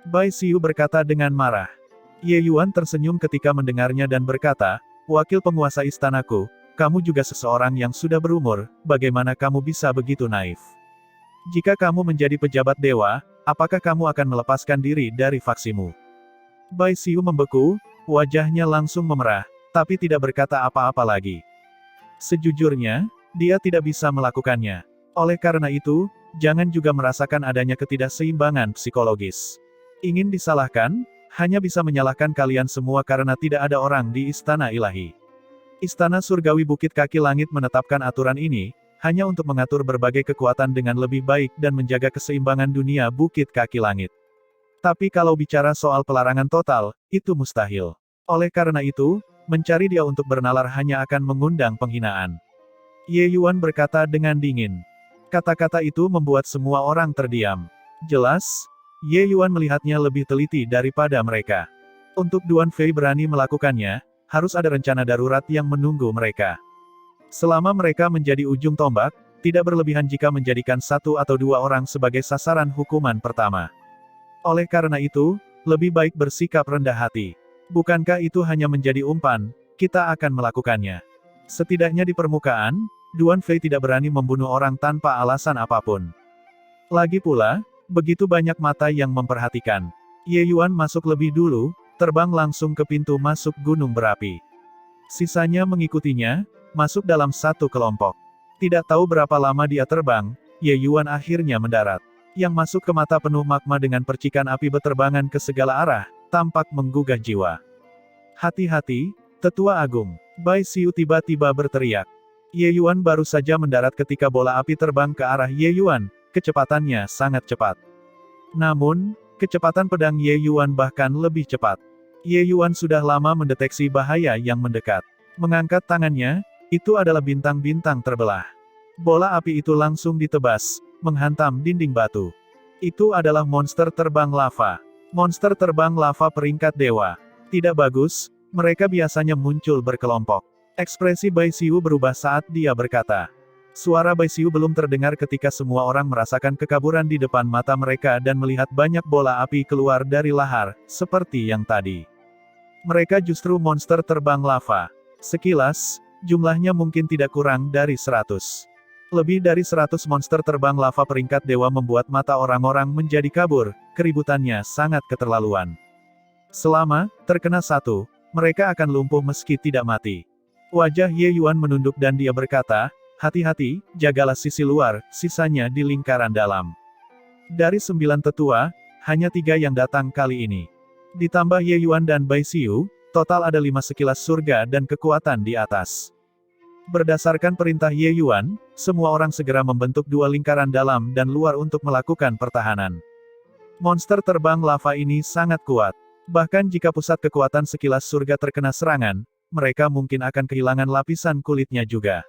Bai Xiu berkata dengan marah. Ye Yuan tersenyum ketika mendengarnya dan berkata, wakil penguasa istanaku, kamu juga seseorang yang sudah berumur, bagaimana kamu bisa begitu naif? Jika kamu menjadi pejabat dewa, apakah kamu akan melepaskan diri dari faksimu? Bai Xiu membeku, wajahnya langsung memerah, tapi tidak berkata apa-apa lagi. Sejujurnya, dia tidak bisa melakukannya. Oleh karena itu, jangan juga merasakan adanya ketidakseimbangan psikologis. Ingin disalahkan, hanya bisa menyalahkan kalian semua karena tidak ada orang di istana ilahi. Istana Surgawi Bukit Kaki Langit menetapkan aturan ini, hanya untuk mengatur berbagai kekuatan dengan lebih baik dan menjaga keseimbangan dunia Bukit Kaki Langit. Tapi kalau bicara soal pelarangan total, itu mustahil. Oleh karena itu, mencari dia untuk bernalar hanya akan mengundang penghinaan. Ye Yuan berkata dengan dingin. Kata-kata itu membuat semua orang terdiam. Jelas, Ye Yuan melihatnya lebih teliti daripada mereka. Untuk Duan Fei berani melakukannya, harus ada rencana darurat yang menunggu mereka. Selama mereka menjadi ujung tombak, tidak berlebihan jika menjadikan satu atau dua orang sebagai sasaran hukuman pertama. Oleh karena itu, lebih baik bersikap rendah hati. Bukankah itu hanya menjadi umpan, kita akan melakukannya. Setidaknya di permukaan, Duan Fei tidak berani membunuh orang tanpa alasan apapun. Lagi pula, begitu banyak mata yang memperhatikan. Ye Yuan masuk lebih dulu, terbang langsung ke pintu masuk gunung berapi. Sisanya mengikutinya, masuk dalam satu kelompok. Tidak tahu berapa lama dia terbang, Ye Yuan akhirnya mendarat. Yang masuk ke mata penuh magma dengan percikan api beterbangan ke segala arah, tampak menggugah jiwa. Hati-hati, Tetua Agung. Bai Xiu tiba-tiba berteriak. Ye Yuan baru saja mendarat ketika bola api terbang ke arah Ye Yuan, kecepatannya sangat cepat. Namun, kecepatan pedang Ye Yuan bahkan lebih cepat. Ye Yuan sudah lama mendeteksi bahaya yang mendekat. Mengangkat tangannya, itu adalah bintang-bintang terbelah. Bola api itu langsung ditebas, menghantam dinding batu. Itu adalah monster terbang lava. Monster terbang lava peringkat dewa. Tidak bagus, mereka biasanya muncul berkelompok. Ekspresi Bai Xiu berubah saat dia berkata. Suara Bai Xiu belum terdengar ketika semua orang merasakan kekaburan di depan mata mereka dan melihat banyak bola api keluar dari lahar, seperti yang tadi. Mereka justru monster terbang lava. Sekilas, jumlahnya mungkin tidak kurang dari 100. Lebih dari 100 monster terbang lava peringkat dewa membuat mata orang-orang menjadi kabur, keributannya sangat keterlaluan. Selama terkena satu, mereka akan lumpuh meski tidak mati. Wajah Ye Yuan menunduk dan dia berkata, hati-hati, jagalah sisi luar, sisanya di lingkaran dalam. Dari 9 tetua, hanya 3 yang datang kali ini. Ditambah Ye Yuan dan Bai Xiu, total ada 5 sekilas surga dan kekuatan di atas. Berdasarkan perintah Ye Yuan, semua orang segera membentuk 2 lingkaran dalam dan luar untuk melakukan pertahanan. Monster terbang lava ini sangat kuat. Bahkan jika pusat kekuatan sekilas surga terkena serangan, mereka mungkin akan kehilangan lapisan kulitnya juga.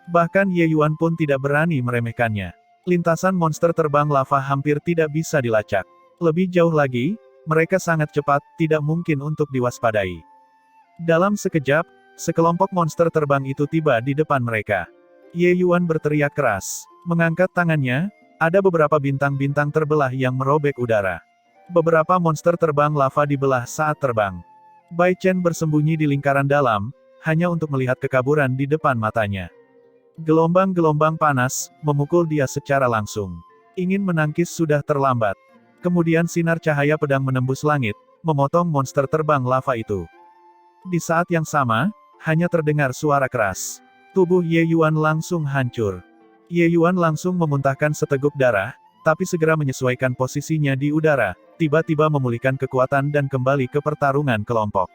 Bahkan Ye Yuan pun tidak berani meremehkannya. Lintasan monster terbang lava hampir tidak bisa dilacak. Lebih jauh lagi, mereka sangat cepat, tidak mungkin untuk diwaspadai. Dalam sekejap, sekelompok monster terbang itu tiba di depan mereka. Ye Yuan berteriak keras. Mengangkat tangannya, ada beberapa bintang-bintang terbelah yang merobek udara. Beberapa monster terbang lava dibelah saat terbang. Bai Chen bersembunyi di lingkaran dalam, hanya untuk melihat kekaburan di depan matanya. Gelombang-gelombang panas memukul dia secara langsung. Ingin menangkis sudah terlambat. Kemudian sinar cahaya pedang menembus langit, memotong monster terbang lava itu. Di saat yang sama, hanya terdengar suara keras. Tubuh Ye Yuan langsung hancur. Ye Yuan langsung memuntahkan seteguk darah, tapi segera menyesuaikan posisinya di udara, tiba-tiba memulihkan kekuatan dan kembali ke pertarungan kelompok.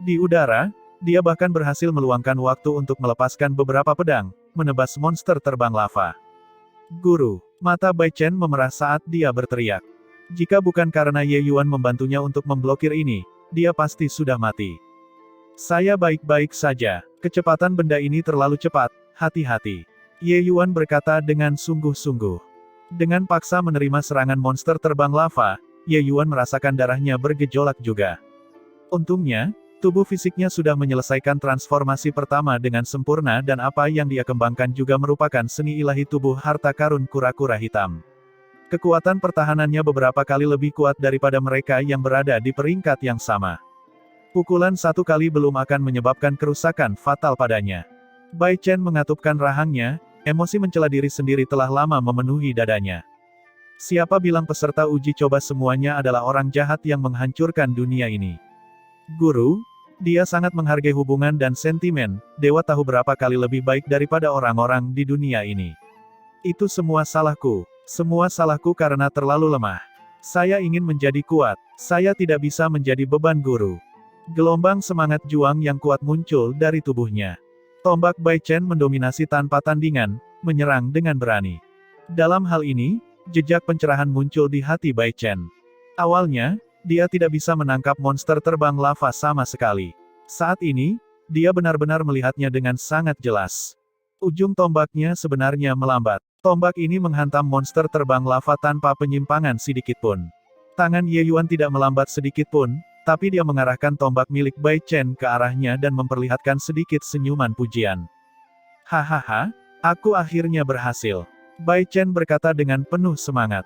Di udara, dia bahkan berhasil meluangkan waktu untuk melepaskan beberapa pedang, menebas monster terbang lava. Guru, mata Bai Chen memerah saat dia berteriak. Jika bukan karena Ye Yuan membantunya untuk memblokir ini, dia pasti sudah mati. Saya baik-baik saja, kecepatan benda ini terlalu cepat, hati-hati. Ye Yuan berkata dengan sungguh-sungguh. Dengan paksa menerima serangan monster terbang lava, Ye Yuan merasakan darahnya bergejolak juga. Untungnya, tubuh fisiknya sudah menyelesaikan transformasi pertama dengan sempurna dan apa yang dia kembangkan juga merupakan seni ilahi tubuh harta karun kura-kura hitam. Kekuatan pertahanannya beberapa kali lebih kuat daripada mereka yang berada di peringkat yang sama. Pukulan satu kali belum akan menyebabkan kerusakan fatal padanya. Bai Chen mengatupkan rahangnya, emosi mencela diri sendiri telah lama memenuhi dadanya. Siapa bilang peserta uji coba semuanya adalah orang jahat yang menghancurkan dunia ini? Guru, dia sangat menghargai hubungan dan sentimen, dewa tahu berapa kali lebih baik daripada orang-orang di dunia ini. Itu semua salahku karena terlalu lemah. Saya ingin menjadi kuat, saya tidak bisa menjadi beban guru. Gelombang semangat juang yang kuat muncul dari tubuhnya. Tombak Bai Chen mendominasi tanpa tandingan, menyerang dengan berani. Dalam hal ini, jejak pencerahan muncul di hati Bai Chen. Awalnya, dia tidak bisa menangkap monster terbang lava sama sekali. Saat ini, dia benar-benar melihatnya dengan sangat jelas. Ujung tombaknya sebenarnya melambat. Tombak ini menghantam monster terbang lava tanpa penyimpangan sedikitpun. Tangan Ye Yuan tidak melambat sedikitpun, tapi dia mengarahkan tombak milik Bai Chen ke arahnya dan memperlihatkan sedikit senyuman pujian. Hahaha, aku akhirnya berhasil. Bai Chen berkata dengan penuh semangat.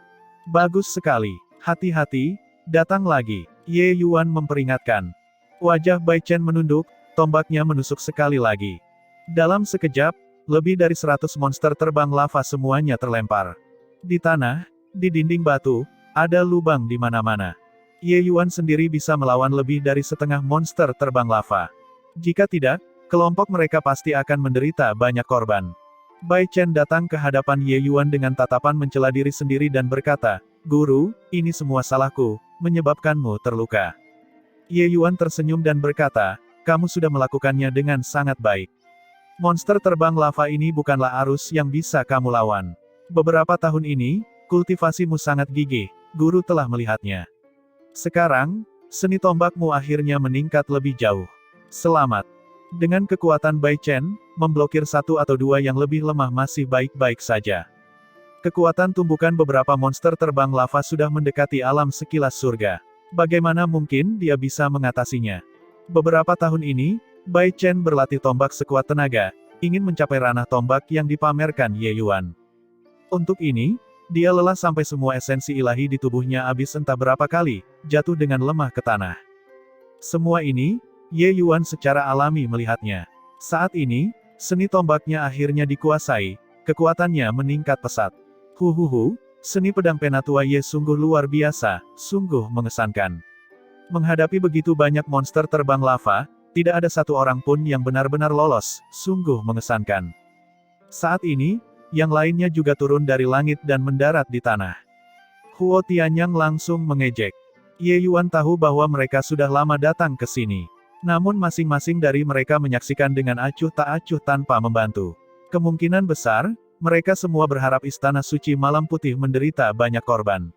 Bagus sekali, hati-hati, datang lagi. Ye Yuan memperingatkan. Wajah Bai Chen menunduk, tombaknya menusuk sekali lagi. Dalam sekejap, lebih dari 100 monster terbang lava semuanya terlempar. Di tanah, di dinding batu, ada lubang di mana-mana. Ye Yuan sendiri bisa melawan lebih dari setengah monster terbang lava. Jika tidak, kelompok mereka pasti akan menderita banyak korban. Bai Chen datang ke hadapan Ye Yuan dengan tatapan mencela diri sendiri dan berkata, Guru, ini semua salahku, menyebabkanmu terluka. Ye Yuan tersenyum dan berkata, kamu sudah melakukannya dengan sangat baik. Monster terbang lava ini bukanlah arus yang bisa kamu lawan. Beberapa tahun ini, kultivasimu sangat gigih, guru telah melihatnya. Sekarang, seni tombakmu akhirnya meningkat lebih jauh. Selamat. Dengan kekuatan Bai Chen, memblokir satu atau dua yang lebih lemah masih baik-baik saja. Kekuatan tumbukan beberapa monster terbang lava sudah mendekati alam sekilas surga. Bagaimana mungkin dia bisa mengatasinya? Beberapa tahun ini, Bai Chen berlatih tombak sekuat tenaga, ingin mencapai ranah tombak yang dipamerkan Ye Yuan. Untuk ini, dia lelah sampai semua esensi ilahi di tubuhnya habis entah berapa kali, jatuh dengan lemah ke tanah. Semua ini, Ye Yuan secara alami melihatnya. Saat ini, seni tombaknya akhirnya dikuasai, kekuatannya meningkat pesat. Huhuhu, seni pedang penatua Ye sungguh luar biasa, sungguh mengesankan. Menghadapi begitu banyak monster terbang lava, tidak ada satu orang pun yang benar-benar lolos, sungguh mengesankan. Saat ini, yang lainnya juga turun dari langit dan mendarat di tanah. Huo Tianyang langsung mengejek. Ye Yuan tahu bahwa mereka sudah lama datang ke sini. Namun masing-masing dari mereka menyaksikan dengan acuh tak acuh tanpa membantu. Kemungkinan besar, mereka semua berharap Istana Suci Malam Putih menderita banyak korban.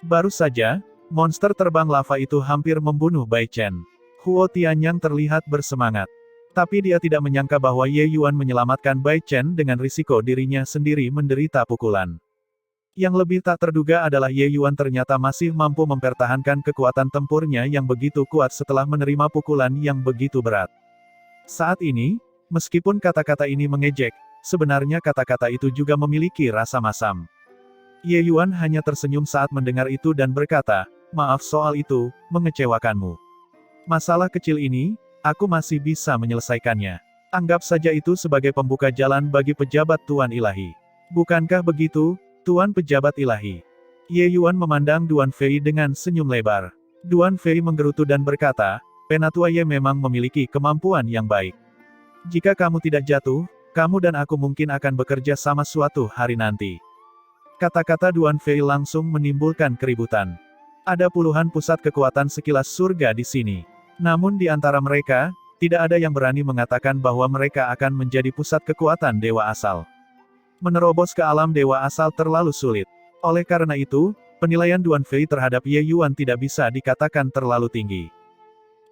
Baru saja, monster terbang lava itu hampir membunuh Bai Chen. Huo Tianyang terlihat bersemangat. Tapi dia tidak menyangka bahwa Ye Yuan menyelamatkan Bai Chen dengan risiko dirinya sendiri menderita pukulan. Yang lebih tak terduga adalah Ye Yuan ternyata masih mampu mempertahankan kekuatan tempurnya yang begitu kuat setelah menerima pukulan yang begitu berat. Saat ini, meskipun kata-kata ini mengejek, sebenarnya kata-kata itu juga memiliki rasa masam. Ye Yuan hanya tersenyum saat mendengar itu dan berkata, "Maaf soal itu, mengecewakanmu. Masalah kecil ini, aku masih bisa menyelesaikannya. Anggap saja itu sebagai pembuka jalan bagi pejabat Tuan Ilahi. Bukankah begitu, Tuan Pejabat Ilahi?" Ye Yuan memandang Duan Fei dengan senyum lebar. Duan Fei menggerutu dan berkata, "Penatua Ye memang memiliki kemampuan yang baik. Jika kamu tidak jatuh, kamu dan aku mungkin akan bekerja sama suatu hari nanti." Kata-kata Duan Fei langsung menimbulkan keributan. Ada puluhan pusat kekuatan sekilas surga di sini. Namun di antara mereka, tidak ada yang berani mengatakan bahwa mereka akan menjadi pusat kekuatan dewa asal. Menerobos ke alam dewa asal terlalu sulit. Oleh karena itu, penilaian Duan Fei terhadap Ye Yuan tidak bisa dikatakan terlalu tinggi.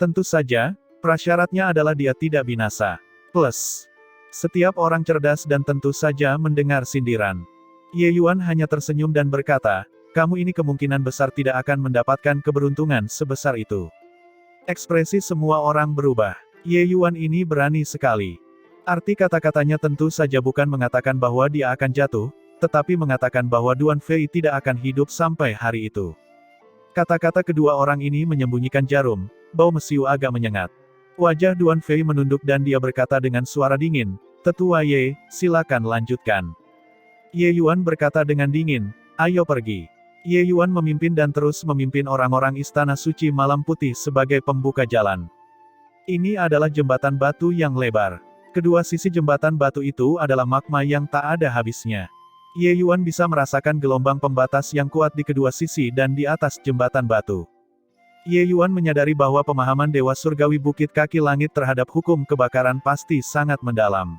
Tentu saja, prasyaratnya adalah dia tidak binasa. Plus, setiap orang cerdas dan tentu saja mendengar sindiran. Ye Yuan hanya tersenyum dan berkata, "Kamu ini kemungkinan besar tidak akan mendapatkan keberuntungan sebesar itu." Ekspresi semua orang berubah. Ye Yuan ini berani sekali. Arti kata-katanya tentu saja bukan mengatakan bahwa dia akan jatuh, tetapi mengatakan bahwa Duan Fei tidak akan hidup sampai hari itu. Kata-kata kedua orang ini menyembunyikan jarum, bau mesiu agak menyengat. Wajah Duan Fei menunduk dan dia berkata dengan suara dingin, "Tetua Ye, silakan lanjutkan." Ye Yuan berkata dengan dingin, "Ayo pergi." Ye Yuan memimpin dan terus memimpin orang-orang Istana Suci Malam Putih sebagai pembuka jalan. Ini adalah jembatan batu yang lebar. Kedua sisi jembatan batu itu adalah magma yang tak ada habisnya. Ye Yuan bisa merasakan gelombang pembatas yang kuat di kedua sisi dan di atas jembatan batu. Ye Yuan menyadari bahwa pemahaman Dewa Surgawi Bukit Kaki Langit terhadap hukum kebakaran pasti sangat mendalam.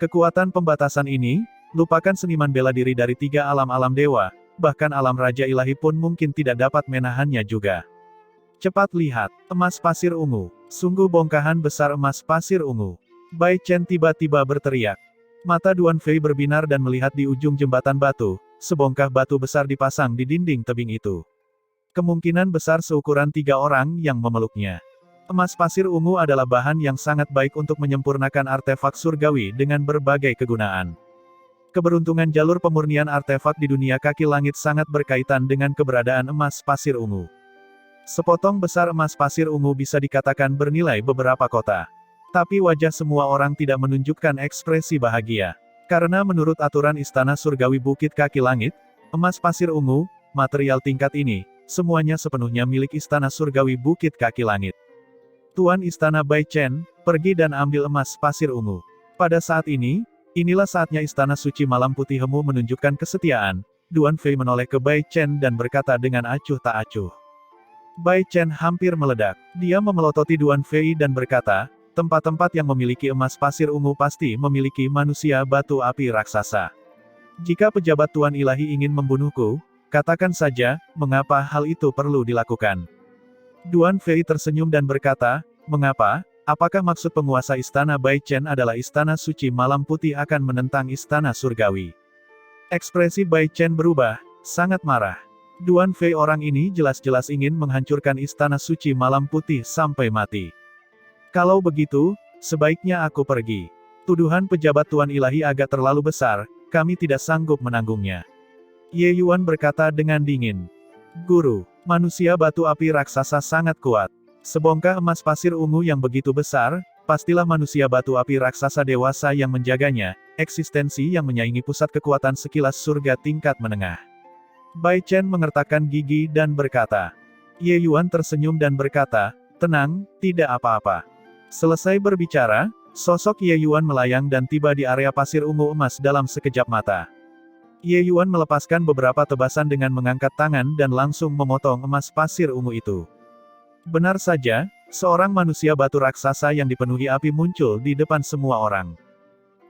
Kekuatan pembatasan ini, lupakan seniman bela diri dari tiga alam-alam dewa, bahkan alam Raja Ilahi pun mungkin tidak dapat menahannya juga. Cepat lihat, emas pasir ungu. Sungguh bongkahan besar emas pasir ungu. Bai Chen tiba-tiba berteriak. Mata Duan Fei berbinar dan melihat di ujung jembatan batu, sebongkah batu besar dipasang di dinding tebing itu. Kemungkinan besar seukuran 3 orang yang memeluknya. Emas pasir ungu adalah bahan yang sangat baik untuk menyempurnakan artefak surgawi dengan berbagai kegunaan. Keberuntungan jalur pemurnian artefak di dunia kaki langit sangat berkaitan dengan keberadaan emas pasir ungu. Sepotong besar emas pasir ungu bisa dikatakan bernilai beberapa kota. Tapi wajah semua orang tidak menunjukkan ekspresi bahagia. Karena menurut aturan Istana Surgawi Bukit Kaki Langit, emas pasir ungu, material tingkat ini, semuanya sepenuhnya milik Istana Surgawi Bukit Kaki Langit. Tuan Istana Bai Chen, pergi dan ambil emas pasir ungu. Pada saat ini, inilah saatnya Istana Suci Malam Putihmu menunjukkan kesetiaan. Duan Fei menoleh ke Bai Chen dan berkata dengan acuh tak acuh. Bai Chen hampir meledak. Dia memelototi Duan Fei dan berkata, "Tempat-tempat yang memiliki emas pasir ungu pasti memiliki manusia batu api raksasa. Jika pejabat Tuan Ilahi ingin membunuhku, katakan saja, mengapa hal itu perlu dilakukan?" Duan Fei tersenyum dan berkata, "Mengapa? Apakah maksud penguasa Istana Bai Chen adalah Istana Suci Malam Putih akan menentang Istana Surgawi?" Ekspresi Bai Chen berubah, sangat marah. Duan Fei orang ini jelas-jelas ingin menghancurkan istana suci malam putih sampai mati. Kalau begitu, sebaiknya aku pergi. Tuduhan pejabat Tuan Ilahi agak terlalu besar, kami tidak sanggup menanggungnya. Ye Yuan berkata dengan dingin. Guru, manusia batu api raksasa sangat kuat. Sebongkah emas pasir ungu yang begitu besar, pastilah manusia batu api raksasa dewasa yang menjaganya, eksistensi yang menyaingi pusat kekuatan sekilas surga tingkat menengah. Bai Chen mengertakkan gigi dan berkata. Ye Yuan tersenyum dan berkata, tenang, tidak apa-apa. Selesai berbicara, sosok Ye Yuan melayang dan tiba di area pasir ungu emas dalam sekejap mata. Ye Yuan melepaskan beberapa tebasan dengan mengangkat tangan dan langsung memotong emas pasir ungu itu. Benar saja, seorang manusia batu raksasa yang dipenuhi api muncul di depan semua orang.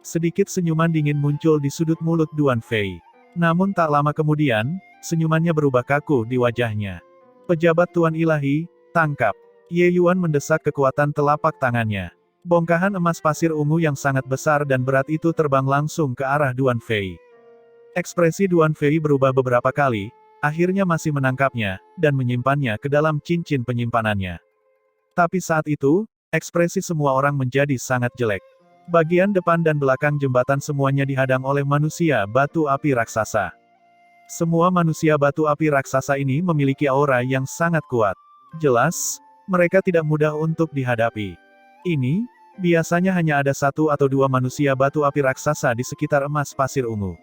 Sedikit senyuman dingin muncul di sudut mulut Duan Fei. Namun tak lama kemudian, senyumannya berubah kaku di wajahnya. Pejabat Tuan Ilahi, tangkap. Ye Yuan mendesak kekuatan telapak tangannya. Bongkahan emas pasir ungu yang sangat besar dan berat itu terbang langsung ke arah Duan Fei. Ekspresi Duan Fei berubah beberapa kali, akhirnya masih menangkapnya, dan menyimpannya ke dalam cincin penyimpanannya. Tapi saat itu, ekspresi semua orang menjadi sangat jelek. Bagian depan dan belakang jembatan semuanya dihadang oleh manusia batu api raksasa. Semua manusia batu api raksasa ini memiliki aura yang sangat kuat. Jelas, mereka tidak mudah untuk dihadapi. Ini, biasanya hanya ada satu atau dua manusia batu api raksasa di sekitar emas pasir ungu.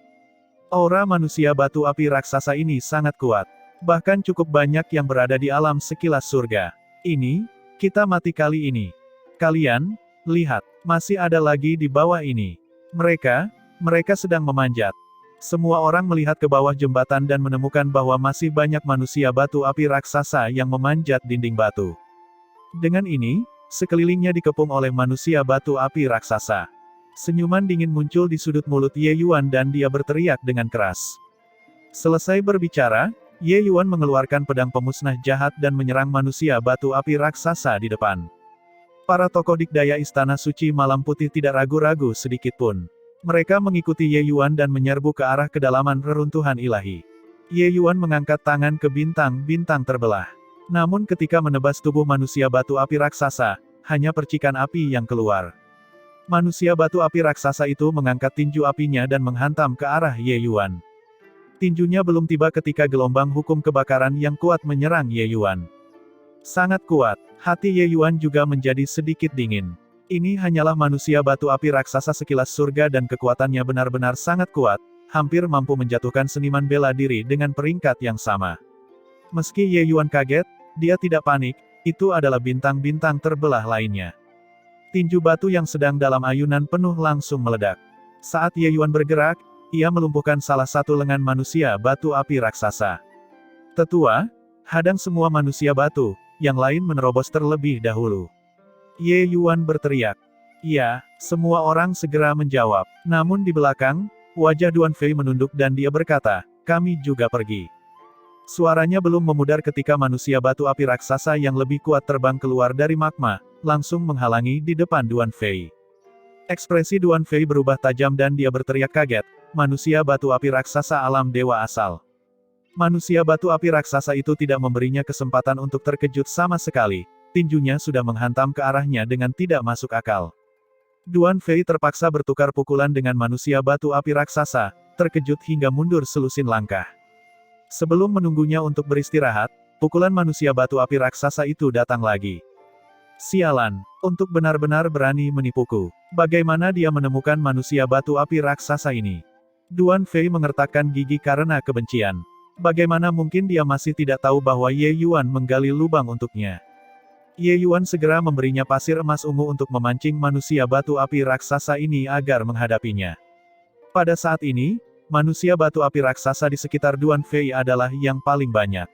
Aura manusia batu api raksasa ini sangat kuat. Bahkan cukup banyak yang berada di alam sekilas surga. Ini, kita mati kali ini. Kalian, lihat, masih ada lagi di bawah ini. Mereka sedang memanjat. Semua orang melihat ke bawah jembatan dan menemukan bahwa masih banyak manusia batu api raksasa yang memanjat dinding batu. Dengan ini, sekelilingnya dikepung oleh manusia batu api raksasa. Senyuman dingin muncul di sudut mulut Ye Yuan dan dia berteriak dengan keras. Selesai berbicara, Ye Yuan mengeluarkan pedang pemusnah jahat dan menyerang manusia batu api raksasa di depan. Para tokoh dikdaya Istana Suci Malam Putih tidak ragu-ragu sedikit pun. Mereka mengikuti Ye Yuan dan menyerbu ke arah kedalaman reruntuhan ilahi. Ye Yuan mengangkat tangan ke bintang-bintang terbelah. Namun ketika menebas tubuh manusia batu api raksasa, hanya percikan api yang keluar. Manusia batu api raksasa itu mengangkat tinju apinya dan menghantam ke arah Ye Yuan. Tinjunya belum tiba ketika gelombang hukum kebakaran yang kuat menyerang Ye Yuan. Sangat kuat, hati Ye Yuan juga menjadi sedikit dingin. Ini hanyalah manusia batu api raksasa sekilas surga dan kekuatannya benar-benar sangat kuat, hampir mampu menjatuhkan seniman bela diri dengan peringkat yang sama. Meski Ye Yuan kaget, dia tidak panik, itu adalah bintang-bintang terbelah lainnya. Tinju batu yang sedang dalam ayunan penuh langsung meledak. Saat Ye Yuan bergerak, ia melumpuhkan salah satu lengan manusia batu api raksasa. Tetua, hadang semua manusia batu, yang lain menerobos terlebih dahulu. Ye Yuan berteriak. Ya, semua orang segera menjawab. Namun di belakang, wajah Duan Fei menunduk dan dia berkata, kami juga pergi. Suaranya belum memudar ketika manusia batu api raksasa yang lebih kuat terbang keluar dari magma, langsung menghalangi di depan Duan Fei. Ekspresi Duan Fei berubah tajam dan dia berteriak kaget, manusia batu api raksasa alam dewa asal. Manusia batu api raksasa itu tidak memberinya kesempatan untuk terkejut sama sekali, tinjunya sudah menghantam ke arahnya dengan tidak masuk akal. Duan Fei terpaksa bertukar pukulan dengan manusia batu api raksasa, terkejut hingga mundur selusin langkah. Sebelum menunggunya untuk beristirahat, pukulan manusia batu api raksasa itu datang lagi. Sialan, untuk benar-benar berani menipuku. Bagaimana dia menemukan manusia batu api raksasa ini? Duan Fei mengertakkan gigi karena kebencian. Bagaimana mungkin dia masih tidak tahu bahwa Ye Yuan menggali lubang untuknya? Ye Yuan segera memberinya pasir emas ungu untuk memancing manusia batu api raksasa ini agar menghadapinya. Pada saat ini, manusia batu api raksasa di sekitar Duan Fei adalah yang paling banyak.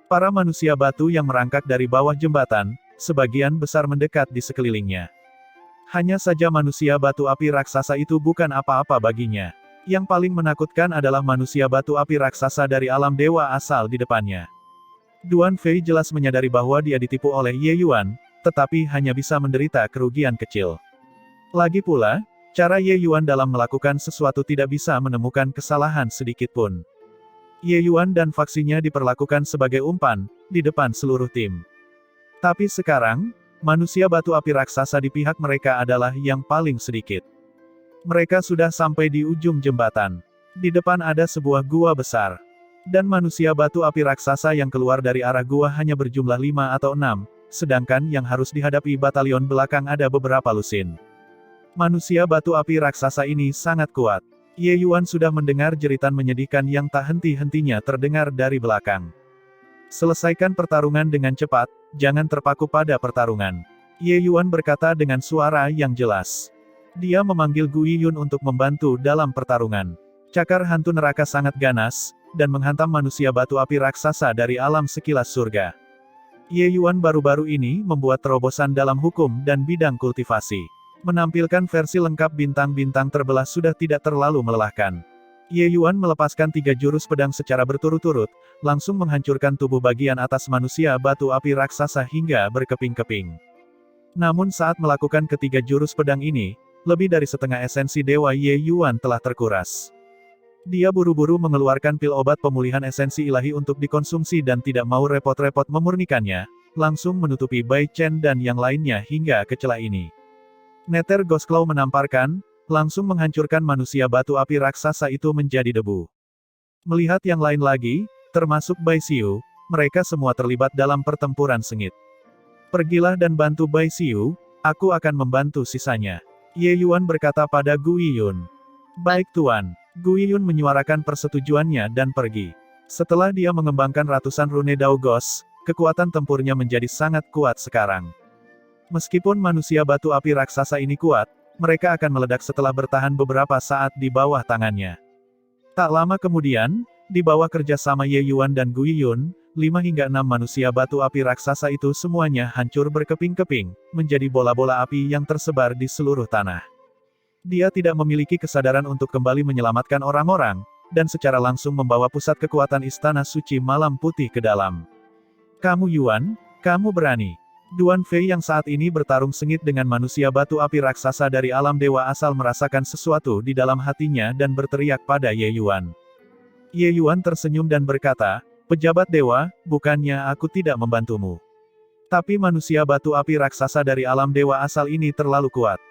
Para manusia batu yang merangkak dari bawah jembatan, sebagian besar mendekat di sekelilingnya. Hanya saja manusia batu api raksasa itu bukan apa-apa baginya. Yang paling menakutkan adalah manusia batu api raksasa dari alam dewa asal di depannya. Duan Fei jelas menyadari bahwa dia ditipu oleh Ye Yuan, tetapi hanya bisa menderita kerugian kecil. Lagi pula, cara Ye Yuan dalam melakukan sesuatu tidak bisa menemukan kesalahan sedikit pun. Ye Yuan dan faksinya diperlakukan sebagai umpan, di depan seluruh tim. Tapi sekarang, manusia batu api raksasa di pihak mereka adalah yang paling sedikit. Mereka sudah sampai di ujung jembatan. Di depan ada sebuah gua besar. Dan manusia batu api raksasa yang keluar dari arah gua hanya berjumlah 5 atau 6, sedangkan yang harus dihadapi batalion belakang ada beberapa lusin. Manusia batu api raksasa ini sangat kuat. Ye Yuan sudah mendengar jeritan menyedihkan yang tak henti-hentinya terdengar dari belakang. Selesaikan pertarungan dengan cepat, jangan terpaku pada pertarungan. Ye Yuan berkata dengan suara yang jelas. Dia memanggil Gu Yiyun untuk membantu dalam pertarungan. Cakar hantu neraka sangat ganas, dan menghantam manusia batu api raksasa dari alam sekilas surga. Ye Yuan baru-baru ini membuat terobosan dalam hukum dan bidang kultivasi. Menampilkan versi lengkap bintang-bintang terbelah sudah tidak terlalu melelahkan. Ye Yuan melepaskan 3 jurus pedang secara berturut-turut, langsung menghancurkan tubuh bagian atas manusia batu api raksasa hingga berkeping-keping. Namun saat melakukan ketiga jurus pedang ini, lebih dari setengah esensi dewa Ye Yuan telah terkuras. Dia buru-buru mengeluarkan pil obat pemulihan esensi ilahi untuk dikonsumsi dan tidak mau repot-repot memurnikannya, langsung menutupi Bai Chen dan yang lainnya hingga ke celah ini. Nether Ghost Claw menamparkan, langsung menghancurkan manusia batu api raksasa itu menjadi debu. Melihat yang lain lagi, termasuk Bai Xiu, mereka semua terlibat dalam pertempuran sengit. Pergilah dan bantu Bai Xiu, aku akan membantu sisanya. Ye Yuan berkata pada Gu Yiyun. Baik Tuan. Gu Yiyun menyuarakan persetujuannya dan pergi. Setelah dia mengembangkan ratusan rune Daugos, kekuatan tempurnya menjadi sangat kuat sekarang. Meskipun manusia batu api raksasa ini kuat, mereka akan meledak setelah bertahan beberapa saat di bawah tangannya. Tak lama kemudian, di bawah kerjasama Ye Yuan dan Gu Yiyun, 5 hingga 6 manusia batu api raksasa itu semuanya hancur berkeping-keping, menjadi bola-bola api yang tersebar di seluruh tanah. Dia tidak memiliki kesadaran untuk kembali menyelamatkan orang-orang, dan secara langsung membawa pusat kekuatan Istana Suci Malam Putih ke dalam. Kamu Yuan, kamu berani. Duan Fei yang saat ini bertarung sengit dengan manusia batu api raksasa dari alam dewa asal merasakan sesuatu di dalam hatinya dan berteriak pada Ye Yuan. Ye Yuan tersenyum dan berkata, pejabat dewa, bukannya aku tidak membantumu. Tapi manusia batu api raksasa dari alam dewa asal ini terlalu kuat.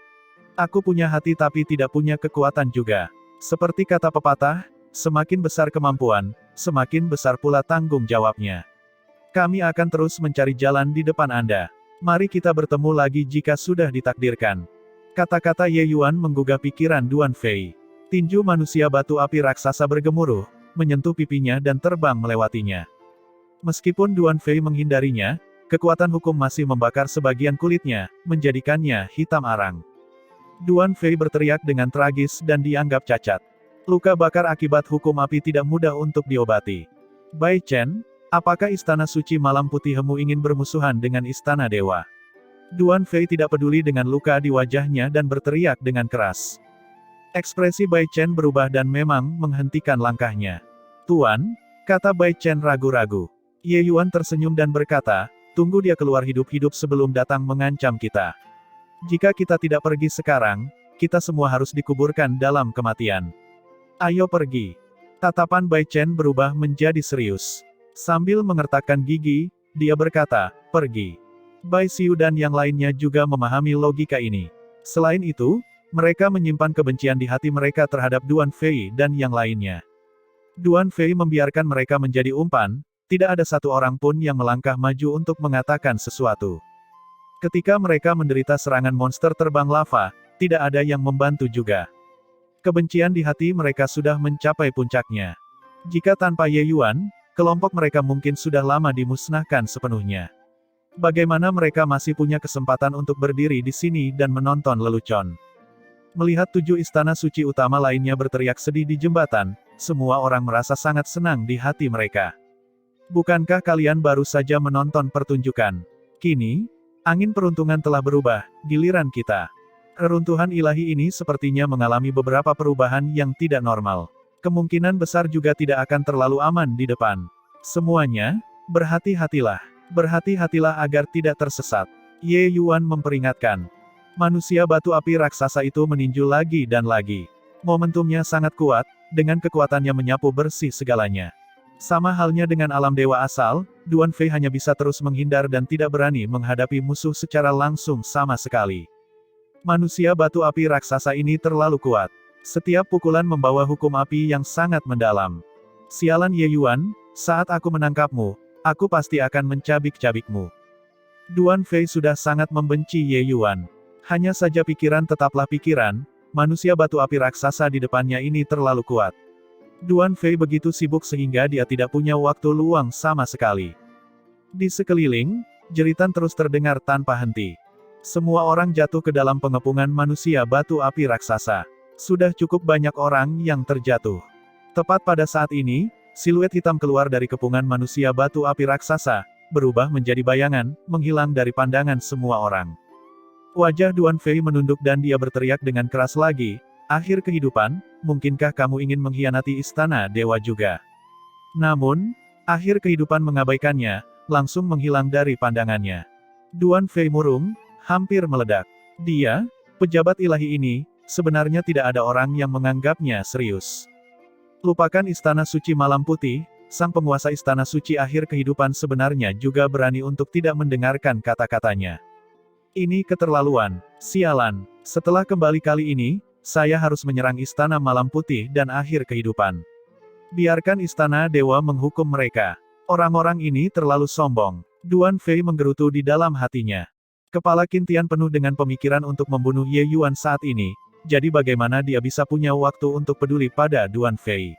Aku punya hati tapi tidak punya kekuatan juga. Seperti kata pepatah, semakin besar kemampuan, semakin besar pula tanggung jawabnya. Kami akan terus mencari jalan di depan Anda. Mari kita bertemu lagi jika sudah ditakdirkan. Kata-kata Ye Yuan menggugah pikiran Duan Fei. Tinju manusia batu api raksasa bergemuruh, menyentuh pipinya dan terbang melewatinya. Meskipun Duan Fei menghindarinya, kekuatan hukum masih membakar sebagian kulitnya, menjadikannya hitam arang. Duan Fei berteriak dengan tragis dan dianggap cacat. Luka bakar akibat hukum api tidak mudah untuk diobati. Bai Chen, apakah Istana Suci Malam Putihmu ingin bermusuhan dengan Istana Dewa? Duan Fei tidak peduli dengan luka di wajahnya dan berteriak dengan keras. Ekspresi Bai Chen berubah dan memang menghentikan langkahnya. Tuan, kata Bai Chen ragu-ragu. Ye Yuan tersenyum dan berkata, tunggu dia keluar hidup-hidup sebelum datang mengancam kita. Jika kita tidak pergi sekarang, kita semua harus dikuburkan dalam kematian. Ayo pergi. Tatapan Bai Chen berubah menjadi serius. Sambil mengertakkan gigi, dia berkata, pergi. Bai Xiu dan yang lainnya juga memahami logika ini. Selain itu, mereka menyimpan kebencian di hati mereka terhadap Duan Fei dan yang lainnya. Duan Fei membiarkan mereka menjadi umpan, tidak ada satu orang pun yang melangkah maju untuk mengatakan sesuatu. Ketika mereka menderita serangan monster terbang lava, tidak ada yang membantu juga. Kebencian di hati mereka sudah mencapai puncaknya. Jika tanpa Ye Yuan, kelompok mereka mungkin sudah lama dimusnahkan sepenuhnya. Bagaimana mereka masih punya kesempatan untuk berdiri di sini dan menonton lelucon? Melihat 7 istana suci utama lainnya berteriak sedih di jembatan, semua orang merasa sangat senang di hati mereka. Bukankah kalian baru saja menonton pertunjukan? Kini, angin peruntungan telah berubah, giliran kita. Reruntuhan ilahi ini sepertinya mengalami beberapa perubahan yang tidak normal. Kemungkinan besar juga tidak akan terlalu aman di depan. Semuanya, berhati-hatilah. Berhati-hatilah agar tidak tersesat. Ye Yuan memperingatkan. Manusia batu api raksasa itu meninju lagi dan lagi. Momentumnya sangat kuat, dengan kekuatannya menyapu bersih segalanya. Sama halnya dengan alam dewa asal, Duan Fei hanya bisa terus menghindar dan tidak berani menghadapi musuh secara langsung sama sekali. Manusia batu api raksasa ini terlalu kuat. Setiap pukulan membawa hukum api yang sangat mendalam. Sialan Ye Yuan, saat aku menangkapmu, aku pasti akan mencabik-cabikmu. Duan Fei sudah sangat membenci Ye Yuan. Hanya saja pikiran tetaplah pikiran, manusia batu api raksasa di depannya ini terlalu kuat. Duan Fei begitu sibuk sehingga dia tidak punya waktu luang sama sekali. Di sekeliling, jeritan terus terdengar tanpa henti. Semua orang jatuh ke dalam pengepungan manusia batu api raksasa. Sudah cukup banyak orang yang terjatuh. Tepat pada saat ini, siluet hitam keluar dari kepungan manusia batu api raksasa, berubah menjadi bayangan, menghilang dari pandangan semua orang. Wajah Duan Fei menunduk dan dia berteriak dengan keras lagi, "Akhir kehidupan, mungkinkah kamu ingin mengkhianati istana dewa juga?" Namun, akhir kehidupan mengabaikannya, langsung menghilang dari pandangannya. Duan Fei murung, hampir meledak. Dia, pejabat ilahi ini, sebenarnya tidak ada orang yang menganggapnya serius. Lupakan istana suci malam putih, sang penguasa istana suci akhir kehidupan sebenarnya juga berani untuk tidak mendengarkan kata-katanya. Ini keterlaluan, sialan. Setelah kembali kali ini, saya harus menyerang istana malam putih dan akhir kehidupan. Biarkan istana dewa menghukum mereka. Orang-orang ini terlalu sombong. Duan Fei menggerutu di dalam hatinya. Kepala Qintian penuh dengan pemikiran untuk membunuh Ye Yuan saat ini, jadi bagaimana dia bisa punya waktu untuk peduli pada Duan Fei?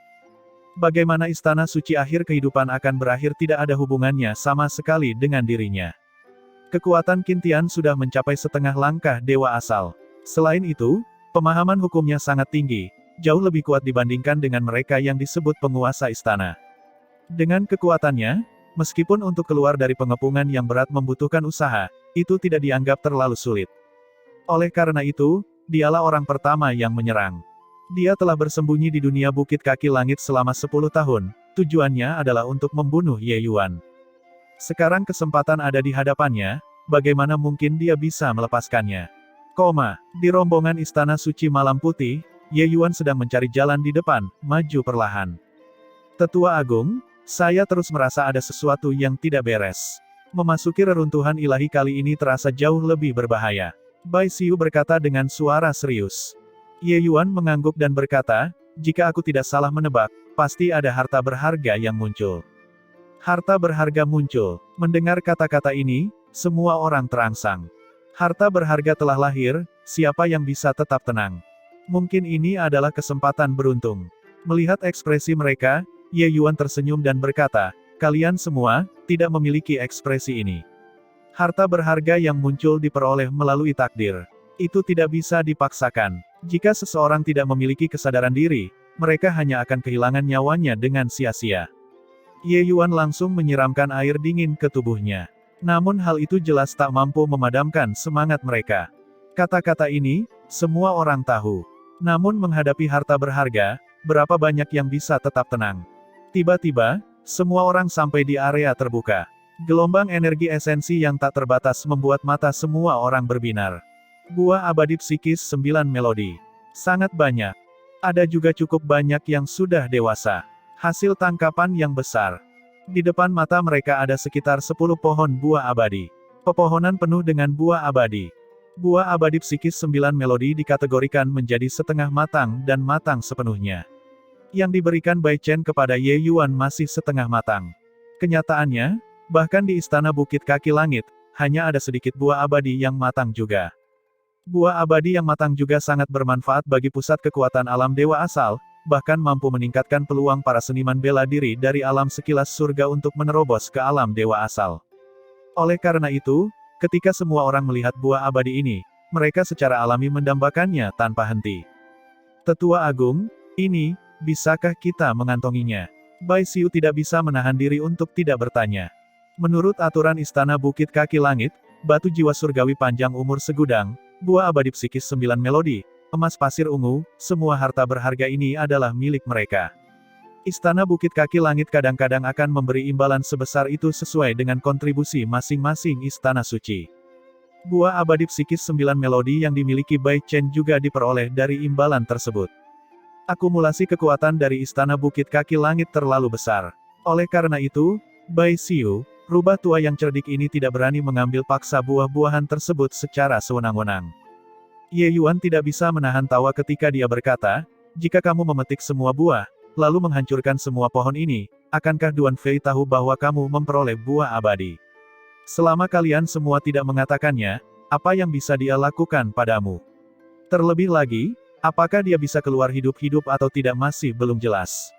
Bagaimana istana suci akhir kehidupan akan berakhir tidak ada hubungannya sama sekali dengan dirinya. Kekuatan Qintian sudah mencapai setengah langkah dewa asal. Selain itu, pemahaman hukumnya sangat tinggi, jauh lebih kuat dibandingkan dengan mereka yang disebut penguasa istana. Dengan kekuatannya, meskipun untuk keluar dari pengepungan yang berat membutuhkan usaha, itu tidak dianggap terlalu sulit. Oleh karena itu, dialah orang pertama yang menyerang. Dia telah bersembunyi di dunia Bukit Kaki Langit selama 10 tahun, tujuannya adalah untuk membunuh Ye Yuan. Sekarang kesempatan ada di hadapannya, bagaimana mungkin dia bisa melepaskannya? Di rombongan Istana Suci Malam Putih, Ye Yuan sedang mencari jalan di depan, maju perlahan. Tetua Agung, saya terus merasa ada sesuatu yang tidak beres. Memasuki reruntuhan ilahi kali ini terasa jauh lebih berbahaya. Bai Xiu berkata dengan suara serius. Ye Yuan mengangguk dan berkata, jika aku tidak salah menebak, pasti ada harta berharga yang muncul. Harta berharga muncul. Mendengar kata-kata ini, semua orang terangsang. Harta berharga telah lahir, siapa yang bisa tetap tenang? Mungkin ini adalah kesempatan beruntung. Melihat ekspresi mereka, Ye Yuan tersenyum dan berkata, kalian semua, tidak memiliki ekspresi ini. Harta berharga yang muncul diperoleh melalui takdir. Itu tidak bisa dipaksakan. Jika seseorang tidak memiliki kesadaran diri, mereka hanya akan kehilangan nyawanya dengan sia-sia. Ye Yuan langsung menyiramkan air dingin ke tubuhnya. Namun hal itu jelas tak mampu memadamkan semangat mereka. Kata-kata ini, semua orang tahu. Namun menghadapi harta berharga, berapa banyak yang bisa tetap tenang? Tiba-tiba, semua orang sampai di area terbuka. Gelombang energi esensi yang tak terbatas membuat mata semua orang berbinar. Buah abadi psikis 9 melodi. Sangat banyak. Ada juga cukup banyak yang sudah dewasa. Hasil tangkapan yang besar. Di depan mata mereka ada sekitar 10 pohon buah abadi. Pepohonan penuh dengan buah abadi. Buah abadi psikis 9 melodi dikategorikan menjadi setengah matang dan matang sepenuhnya. Yang diberikan Bai Chen kepada Ye Yuan masih setengah matang. Kenyataannya, bahkan di istana Bukit Kaki Langit, hanya ada sedikit buah abadi yang matang juga. Buah abadi yang matang juga sangat bermanfaat bagi pusat kekuatan alam dewa asal, bahkan mampu meningkatkan peluang para seniman bela diri dari alam sekilas surga untuk menerobos ke alam dewa asal. Oleh karena itu, ketika semua orang melihat buah abadi ini, mereka secara alami mendambakannya tanpa henti. Tetua Agung, ini, bisakah kita mengantonginya? Bai Xiu tidak bisa menahan diri untuk tidak bertanya. Menurut aturan Istana Bukit Kaki Langit, batu jiwa surgawi panjang umur segudang, buah abadi psikis 9 melodi, emas pasir ungu, semua harta berharga ini adalah milik mereka. Istana Bukit Kaki Langit kadang-kadang akan memberi imbalan sebesar itu sesuai dengan kontribusi masing-masing istana suci. Buah abadi psikis 9 melodi yang dimiliki Bai Chen juga diperoleh dari imbalan tersebut. Akumulasi kekuatan dari Istana Bukit Kaki Langit terlalu besar. Oleh karena itu, Bai Xiu, rubah tua yang cerdik ini tidak berani mengambil paksa buah-buahan tersebut secara sewenang-wenang. Ye Yuan tidak bisa menahan tawa ketika dia berkata, jika kamu memetik semua buah, lalu menghancurkan semua pohon ini, akankah Duan Fei tahu bahwa kamu memperoleh buah abadi? Selama kalian semua tidak mengatakannya, apa yang bisa dia lakukan padamu? Terlebih lagi, apakah dia bisa keluar hidup-hidup atau tidak masih belum jelas.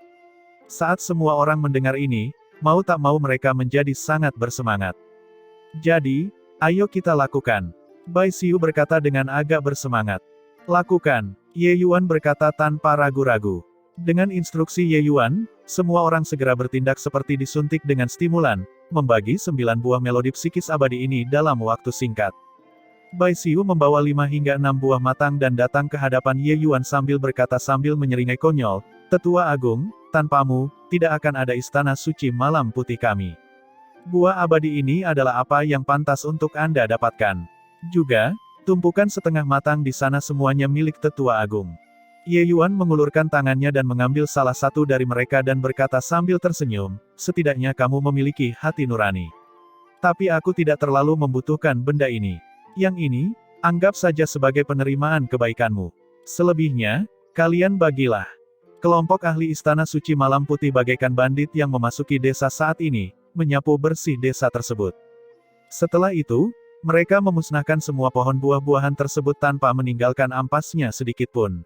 Saat semua orang mendengar ini, mau tak mau mereka menjadi sangat bersemangat. Jadi, ayo kita lakukan. Bai Xiu berkata dengan agak bersemangat. Lakukan, Ye Yuan berkata tanpa ragu-ragu. Dengan instruksi Ye Yuan, semua orang segera bertindak seperti disuntik dengan stimulan, membagi 9 buah melodi psikis abadi ini dalam waktu singkat. Bai Xiu membawa 5 hingga 6 buah matang dan datang ke hadapan Ye Yuan sambil berkata sambil menyeringai konyol, Tetua Agung, tanpamu, tidak akan ada istana suci malam putih kami. Buah abadi ini adalah apa yang pantas untuk Anda dapatkan. Juga, tumpukan setengah matang di sana semuanya milik Tetua Agung. Ye Yuan mengulurkan tangannya dan mengambil salah satu dari mereka dan berkata sambil tersenyum, setidaknya kamu memiliki hati nurani. Tapi aku tidak terlalu membutuhkan benda ini. Yang ini, anggap saja sebagai penerimaan kebaikanmu. Selebihnya, kalian bagilah. Kelompok ahli Istana Suci Malam Putih bagaikan bandit yang memasuki desa saat ini, menyapu bersih desa tersebut. Setelah itu, mereka memusnahkan semua pohon buah-buahan tersebut tanpa meninggalkan ampasnya sedikit pun.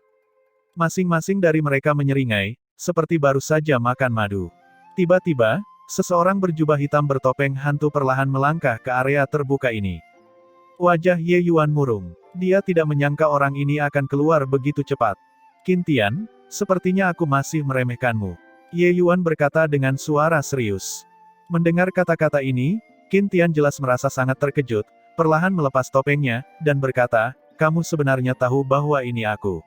Masing-masing dari mereka menyeringai, seperti baru saja makan madu. Tiba-tiba, seseorang berjubah hitam bertopeng hantu perlahan melangkah ke area terbuka ini. Wajah Ye Yuan murung. Dia tidak menyangka orang ini akan keluar begitu cepat. Qin Tian, sepertinya aku masih meremehkanmu. Ye Yuan berkata dengan suara serius. Mendengar kata-kata ini, Qin Tian jelas merasa sangat terkejut, perlahan melepas topengnya, dan berkata, kamu sebenarnya tahu bahwa ini aku.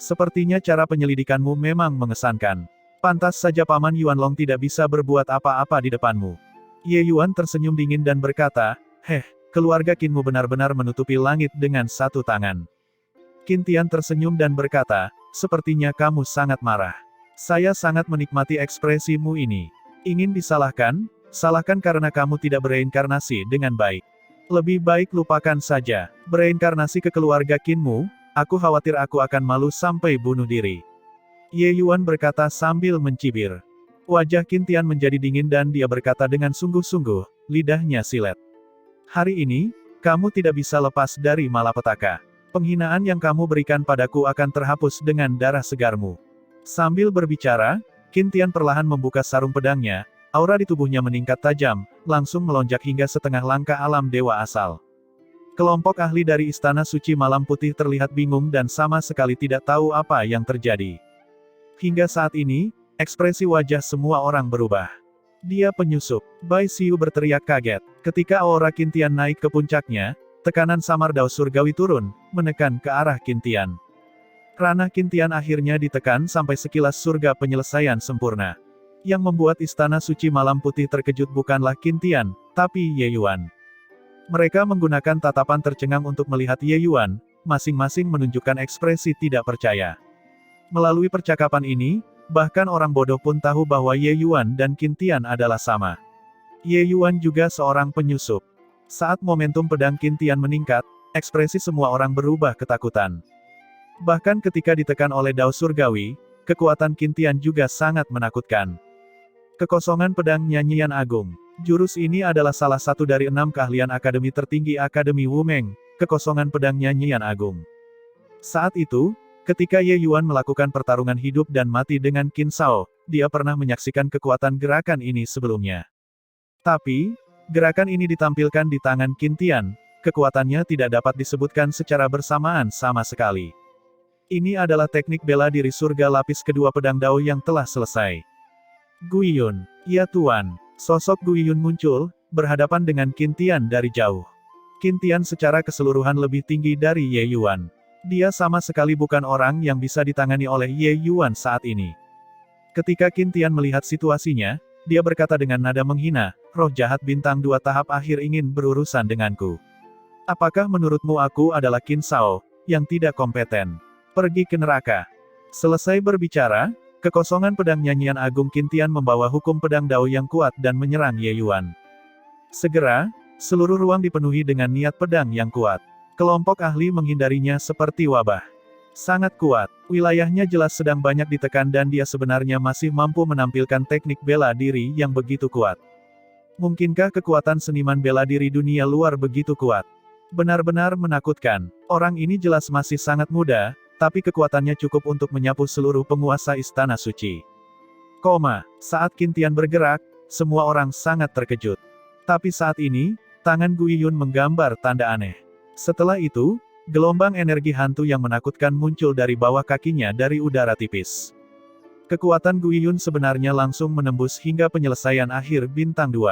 Sepertinya cara penyelidikanmu memang mengesankan. Pantas saja Paman Yuanlong tidak bisa berbuat apa-apa di depanmu. Ye Yuan tersenyum dingin dan berkata, keluarga Qinmu benar-benar menutupi langit dengan satu tangan. Qin Tian tersenyum dan berkata, sepertinya kamu sangat marah. Saya sangat menikmati ekspresimu ini. Ingin disalahkan? Salahkan karena kamu tidak bereinkarnasi dengan baik. Lebih baik lupakan saja. Bereinkarnasi ke keluarga Qinmu, aku khawatir aku akan malu sampai bunuh diri. Ye Yuan berkata sambil mencibir. Wajah Qin Tian menjadi dingin dan dia berkata dengan sungguh-sungguh, lidahnya silet. Hari ini, kamu tidak bisa lepas dari malapetaka. Penghinaan yang kamu berikan padaku akan terhapus dengan darah segarmu. Sambil berbicara, Qin Tian perlahan membuka sarung pedangnya, aura di tubuhnya meningkat tajam, langsung melonjak hingga setengah langkah alam dewa asal. Kelompok ahli dari Istana Suci Malam Putih terlihat bingung dan sama sekali tidak tahu apa yang terjadi. Hingga saat ini, ekspresi wajah semua orang berubah. Dia penyusup. Bai Xiu berteriak kaget. Ketika aura Qin Tian naik ke puncaknya, tekanan samar Dao Surgawi turun, menekan ke arah Qin Tian. Ranah Qin Tian akhirnya ditekan sampai sekilas surga penyelesaian sempurna. Yang membuat Istana Suci Malam Putih terkejut bukanlah Qin Tian, tapi Ye Yuan. Mereka menggunakan tatapan tercengang untuk melihat Ye Yuan, masing-masing menunjukkan ekspresi tidak percaya. Melalui percakapan ini, bahkan orang bodoh pun tahu bahwa Ye Yuan dan Qin Tian adalah sama. Ye Yuan juga seorang penyusup. Saat momentum pedang Qin Tian meningkat, ekspresi semua orang berubah ketakutan. Bahkan ketika ditekan oleh Dao Surgawi, kekuatan Qin Tian juga sangat menakutkan. Kekosongan pedang nyanyian agung. Jurus ini adalah salah satu dari 6 keahlian akademi tertinggi Akademi Wumeng, kekosongan pedang nyanyian agung. Saat itu, ketika Ye Yuan melakukan pertarungan hidup dan mati dengan Qin Shao, dia pernah menyaksikan kekuatan gerakan ini sebelumnya. Tapi, gerakan ini ditampilkan di tangan Qin Tian, kekuatannya tidak dapat disebutkan secara bersamaan sama sekali. Ini adalah teknik bela diri surga lapis kedua pedang Dao yang telah selesai. Guiyun, ya Tuan. Sosok Guiyun muncul, berhadapan dengan Qin Tian dari jauh. Qin Tian secara keseluruhan lebih tinggi dari Ye Yuan. Dia sama sekali bukan orang yang bisa ditangani oleh Ye Yuan saat ini. Ketika Qin Tian melihat situasinya, dia berkata dengan nada menghina, roh jahat bintang 2 tahap akhir ingin berurusan denganku. Apakah menurutmu aku adalah Qin Shao, yang tidak kompeten? Pergi ke neraka. Selesai berbicara, Kekosongan pedang nyanyian agung Qintian membawa hukum pedang Dao yang kuat dan menyerang Ye Yuan. Segera, seluruh ruang dipenuhi dengan niat pedang yang kuat. Kelompok ahli menghindarinya seperti wabah. Sangat kuat, wilayahnya jelas sedang banyak ditekan dan dia sebenarnya masih mampu menampilkan teknik bela diri yang begitu kuat. Mungkinkah kekuatan seniman bela diri dunia luar begitu kuat? Benar-benar menakutkan. Orang ini jelas masih sangat muda, tapi kekuatannya cukup untuk menyapu seluruh penguasa Istana Suci. Saat Qintian bergerak, semua orang sangat terkejut. Tapi saat ini, tangan Gu Yun menggambar tanda aneh. Setelah itu, gelombang energi hantu yang menakutkan muncul dari bawah kakinya dari udara tipis. Kekuatan Gu Yun sebenarnya langsung menembus hingga penyelesaian akhir bintang 2.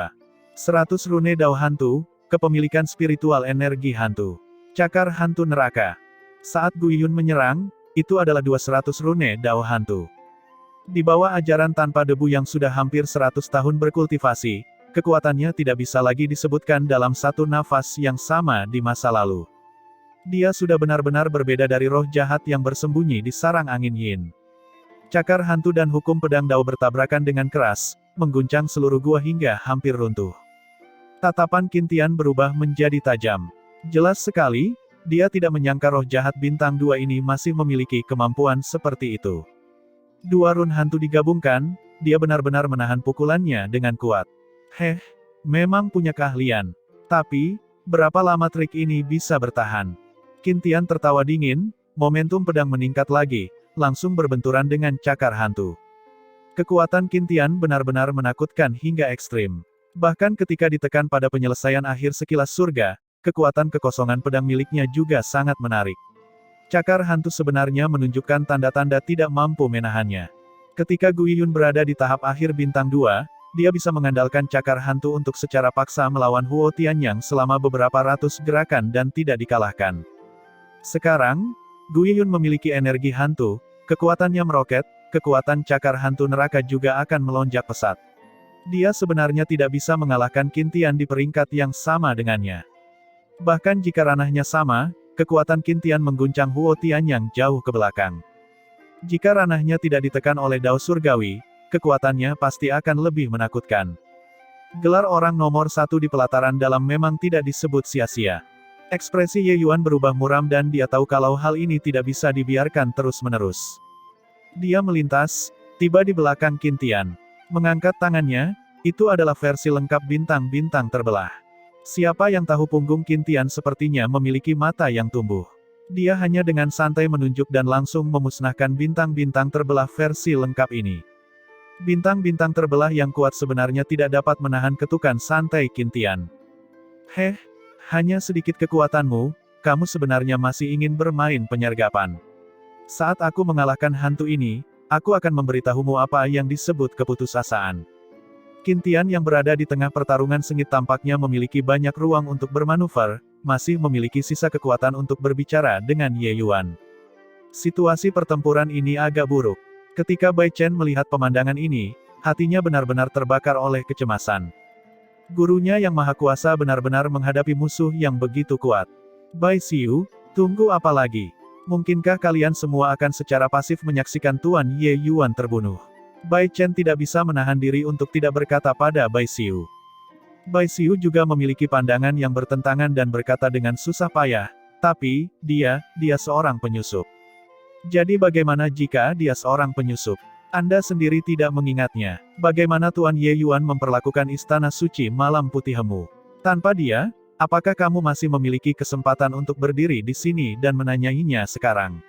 100 rune Dao hantu, kepemilikan spiritual energi hantu. Cakar hantu neraka. Saat Gu Yun menyerang, itu adalah 200 rune Dao hantu. Di bawah ajaran tanpa debu yang sudah hampir 100 tahun berkultivasi, kekuatannya tidak bisa lagi disebutkan dalam satu nafas yang sama di masa lalu. Dia sudah benar-benar berbeda dari roh jahat yang bersembunyi di sarang angin Yin. Cakar hantu dan hukum pedang Dao bertabrakan dengan keras, mengguncang seluruh gua hingga hampir runtuh. Tatapan Qintian berubah menjadi tajam. Jelas sekali, dia tidak menyangka roh jahat bintang 2 ini masih memiliki kemampuan seperti itu. Dua run hantu digabungkan, dia benar-benar menahan pukulannya dengan kuat. Memang punya keahlian. Tapi, berapa lama trik ini bisa bertahan? Qintian tertawa dingin, momentum pedang meningkat lagi, langsung berbenturan dengan cakar hantu. Kekuatan Qintian benar-benar menakutkan hingga ekstrim. Bahkan ketika ditekan pada penyelesaian akhir sekilas surga, kekuatan kekosongan pedang miliknya juga sangat menarik. Cakar hantu sebenarnya menunjukkan tanda-tanda tidak mampu menahannya. Ketika Gu Yun berada di tahap akhir bintang 2, dia bisa mengandalkan cakar hantu untuk secara paksa melawan Huo Tianyang selama beberapa ratus gerakan dan tidak dikalahkan. Sekarang, Gu Yun memiliki energi hantu, kekuatannya meroket, kekuatan cakar hantu neraka juga akan melonjak pesat. Dia sebenarnya tidak bisa mengalahkan Qintian di peringkat yang sama dengannya. Bahkan jika ranahnya sama, kekuatan Qintian mengguncang Huo Tianyang jauh ke belakang. Jika ranahnya tidak ditekan oleh Dao Surgawi, kekuatannya pasti akan lebih menakutkan. Gelar orang nomor 1 di pelataran dalam memang tidak disebut sia-sia. Ekspresi Ye Yuan berubah muram dan dia tahu kalau hal ini tidak bisa dibiarkan terus-menerus. Dia melintas, tiba di belakang Qintian. Mengangkat tangannya, itu adalah versi lengkap bintang-bintang terbelah. Siapa yang tahu punggung Qintian sepertinya memiliki mata yang tumbuh. Dia hanya dengan santai menunjuk dan langsung memusnahkan bintang-bintang terbelah versi lengkap ini. Bintang-bintang terbelah yang kuat sebenarnya tidak dapat menahan ketukan santai Qintian. Hanya sedikit kekuatanmu, kamu sebenarnya masih ingin bermain penyergapan. Saat aku mengalahkan hantu ini, aku akan memberitahumu apa yang disebut keputusasaan. Qintian yang berada di tengah pertarungan sengit tampaknya memiliki banyak ruang untuk bermanuver, masih memiliki sisa kekuatan untuk berbicara dengan Ye Yuan. Situasi pertempuran ini agak buruk. Ketika Bai Chen melihat pemandangan ini, hatinya benar-benar terbakar oleh kecemasan. Gurunya yang maha kuasa benar-benar menghadapi musuh yang begitu kuat. Bai Xiu, tunggu apa lagi? Mungkinkah kalian semua akan secara pasif menyaksikan Tuan Ye Yuan terbunuh? Bai Chen tidak bisa menahan diri untuk tidak berkata pada Bai Xiu. Bai Xiu juga memiliki pandangan yang bertentangan dan berkata dengan susah payah, tapi, dia seorang penyusup. Jadi bagaimana jika dia seorang penyusup? Anda sendiri tidak mengingatnya. Bagaimana Tuan Ye Yuan memperlakukan Istana Suci Malam Putihmu? Tanpa dia, apakah kamu masih memiliki kesempatan untuk berdiri di sini dan menanyainya sekarang?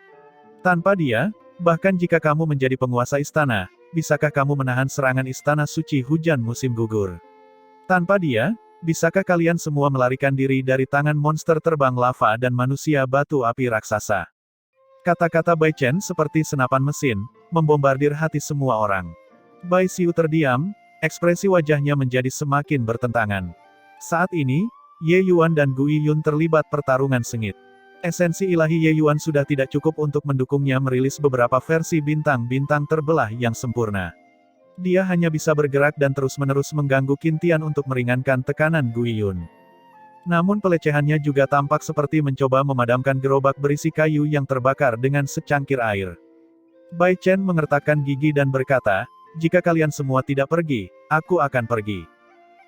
Tanpa dia, bahkan jika kamu menjadi penguasa istana, bisakah kamu menahan serangan Istana Suci Hujan Musim Gugur? Tanpa dia, bisakah kalian semua melarikan diri dari tangan monster terbang lava dan manusia batu api raksasa? Kata-kata Bai Chen seperti senapan mesin, membombardir hati semua orang. Bai Xiu terdiam, ekspresi wajahnya menjadi semakin bertentangan. Saat ini, Ye Yuan dan Gu Yun terlibat pertarungan sengit. Esensi ilahi Ye Yuan sudah tidak cukup untuk mendukungnya merilis beberapa versi bintang-bintang terbelah yang sempurna. Dia hanya bisa bergerak dan terus-menerus mengganggu Qintian untuk meringankan tekanan Gu Yun. Namun pelecehannya juga tampak seperti mencoba memadamkan gerobak berisi kayu yang terbakar dengan secangkir air. Bai Chen mengertakkan gigi dan berkata, jika kalian semua tidak pergi, aku akan pergi.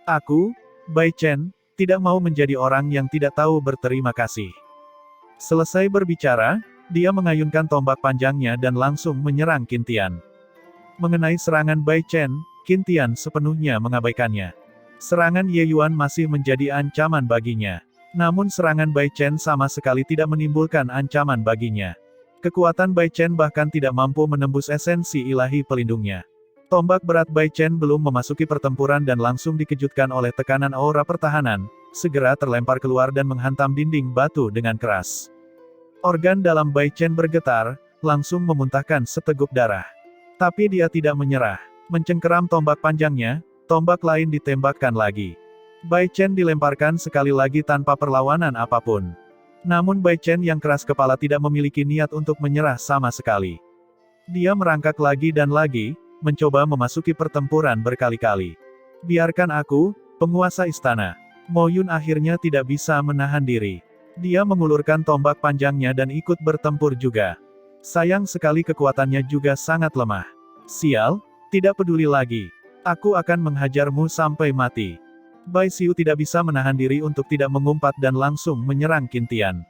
Aku, Bai Chen, tidak mau menjadi orang yang tidak tahu berterima kasih. Selesai berbicara, dia mengayunkan tombak panjangnya dan langsung menyerang Qin Tian. Mengenai serangan Bai Chen, Qin Tian sepenuhnya mengabaikannya. Serangan Ye Yuan masih menjadi ancaman baginya. Namun serangan Bai Chen sama sekali tidak menimbulkan ancaman baginya. Kekuatan Bai Chen bahkan tidak mampu menembus esensi ilahi pelindungnya. Tombak berat Bai Chen belum memasuki pertempuran dan langsung dikejutkan oleh tekanan aura pertahanan, segera terlempar keluar dan menghantam dinding batu dengan keras. Organ dalam Bai Chen bergetar, langsung memuntahkan seteguk darah. Tapi dia tidak menyerah. Mencengkeram tombak panjangnya, tombak lain ditembakkan lagi. Bai Chen dilemparkan sekali lagi tanpa perlawanan apapun. Namun Bai Chen yang keras kepala tidak memiliki niat untuk menyerah sama sekali. Dia merangkak lagi dan lagi, mencoba memasuki pertempuran berkali-kali. Biarkan aku, penguasa istana. Mo Yun akhirnya tidak bisa menahan diri. Dia mengulurkan tombak panjangnya dan ikut bertempur juga. Sayang sekali kekuatannya juga sangat lemah. Sial, tidak peduli lagi. Aku akan menghajarmu sampai mati. Bai Xiu tidak bisa menahan diri untuk tidak mengumpat dan langsung menyerang Qin Tian.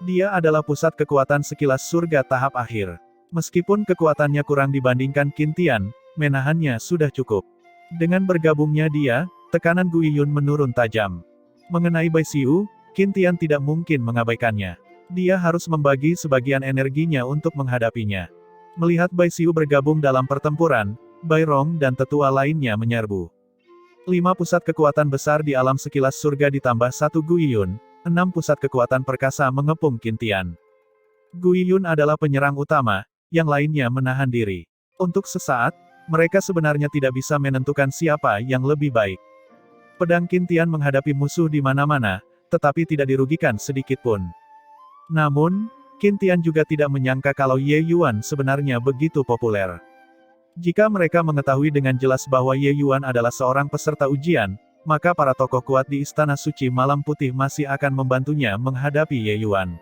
Dia adalah pusat kekuatan sekilas surga tahap akhir. Meskipun kekuatannya kurang dibandingkan Qin Tian, menahannya sudah cukup. Dengan bergabungnya dia, tekanan Gu Yiyun menurun tajam. Mengenai Bai Xiu, Qin Tian tidak mungkin mengabaikannya. Dia harus membagi sebagian energinya untuk menghadapinya. Melihat Bai Xiu bergabung dalam pertempuran, Bai Rong dan tetua lainnya menyerbu. 5 pusat kekuatan besar di alam sekilas surga ditambah 1 Gu Yiyun, 6 pusat kekuatan perkasa mengepung Qin Tian. Gu Yiyun adalah penyerang utama, yang lainnya menahan diri. Untuk sesaat, mereka sebenarnya tidak bisa menentukan siapa yang lebih baik. Pedang Qin Tian menghadapi musuh di mana-mana, tetapi tidak dirugikan sedikit pun. Namun, Qin Tian juga tidak menyangka kalau Ye Yuan sebenarnya begitu populer. Jika mereka mengetahui dengan jelas bahwa Ye Yuan adalah seorang peserta ujian, maka para tokoh kuat di Istana Suci Malam Putih masih akan membantunya menghadapi Ye Yuan.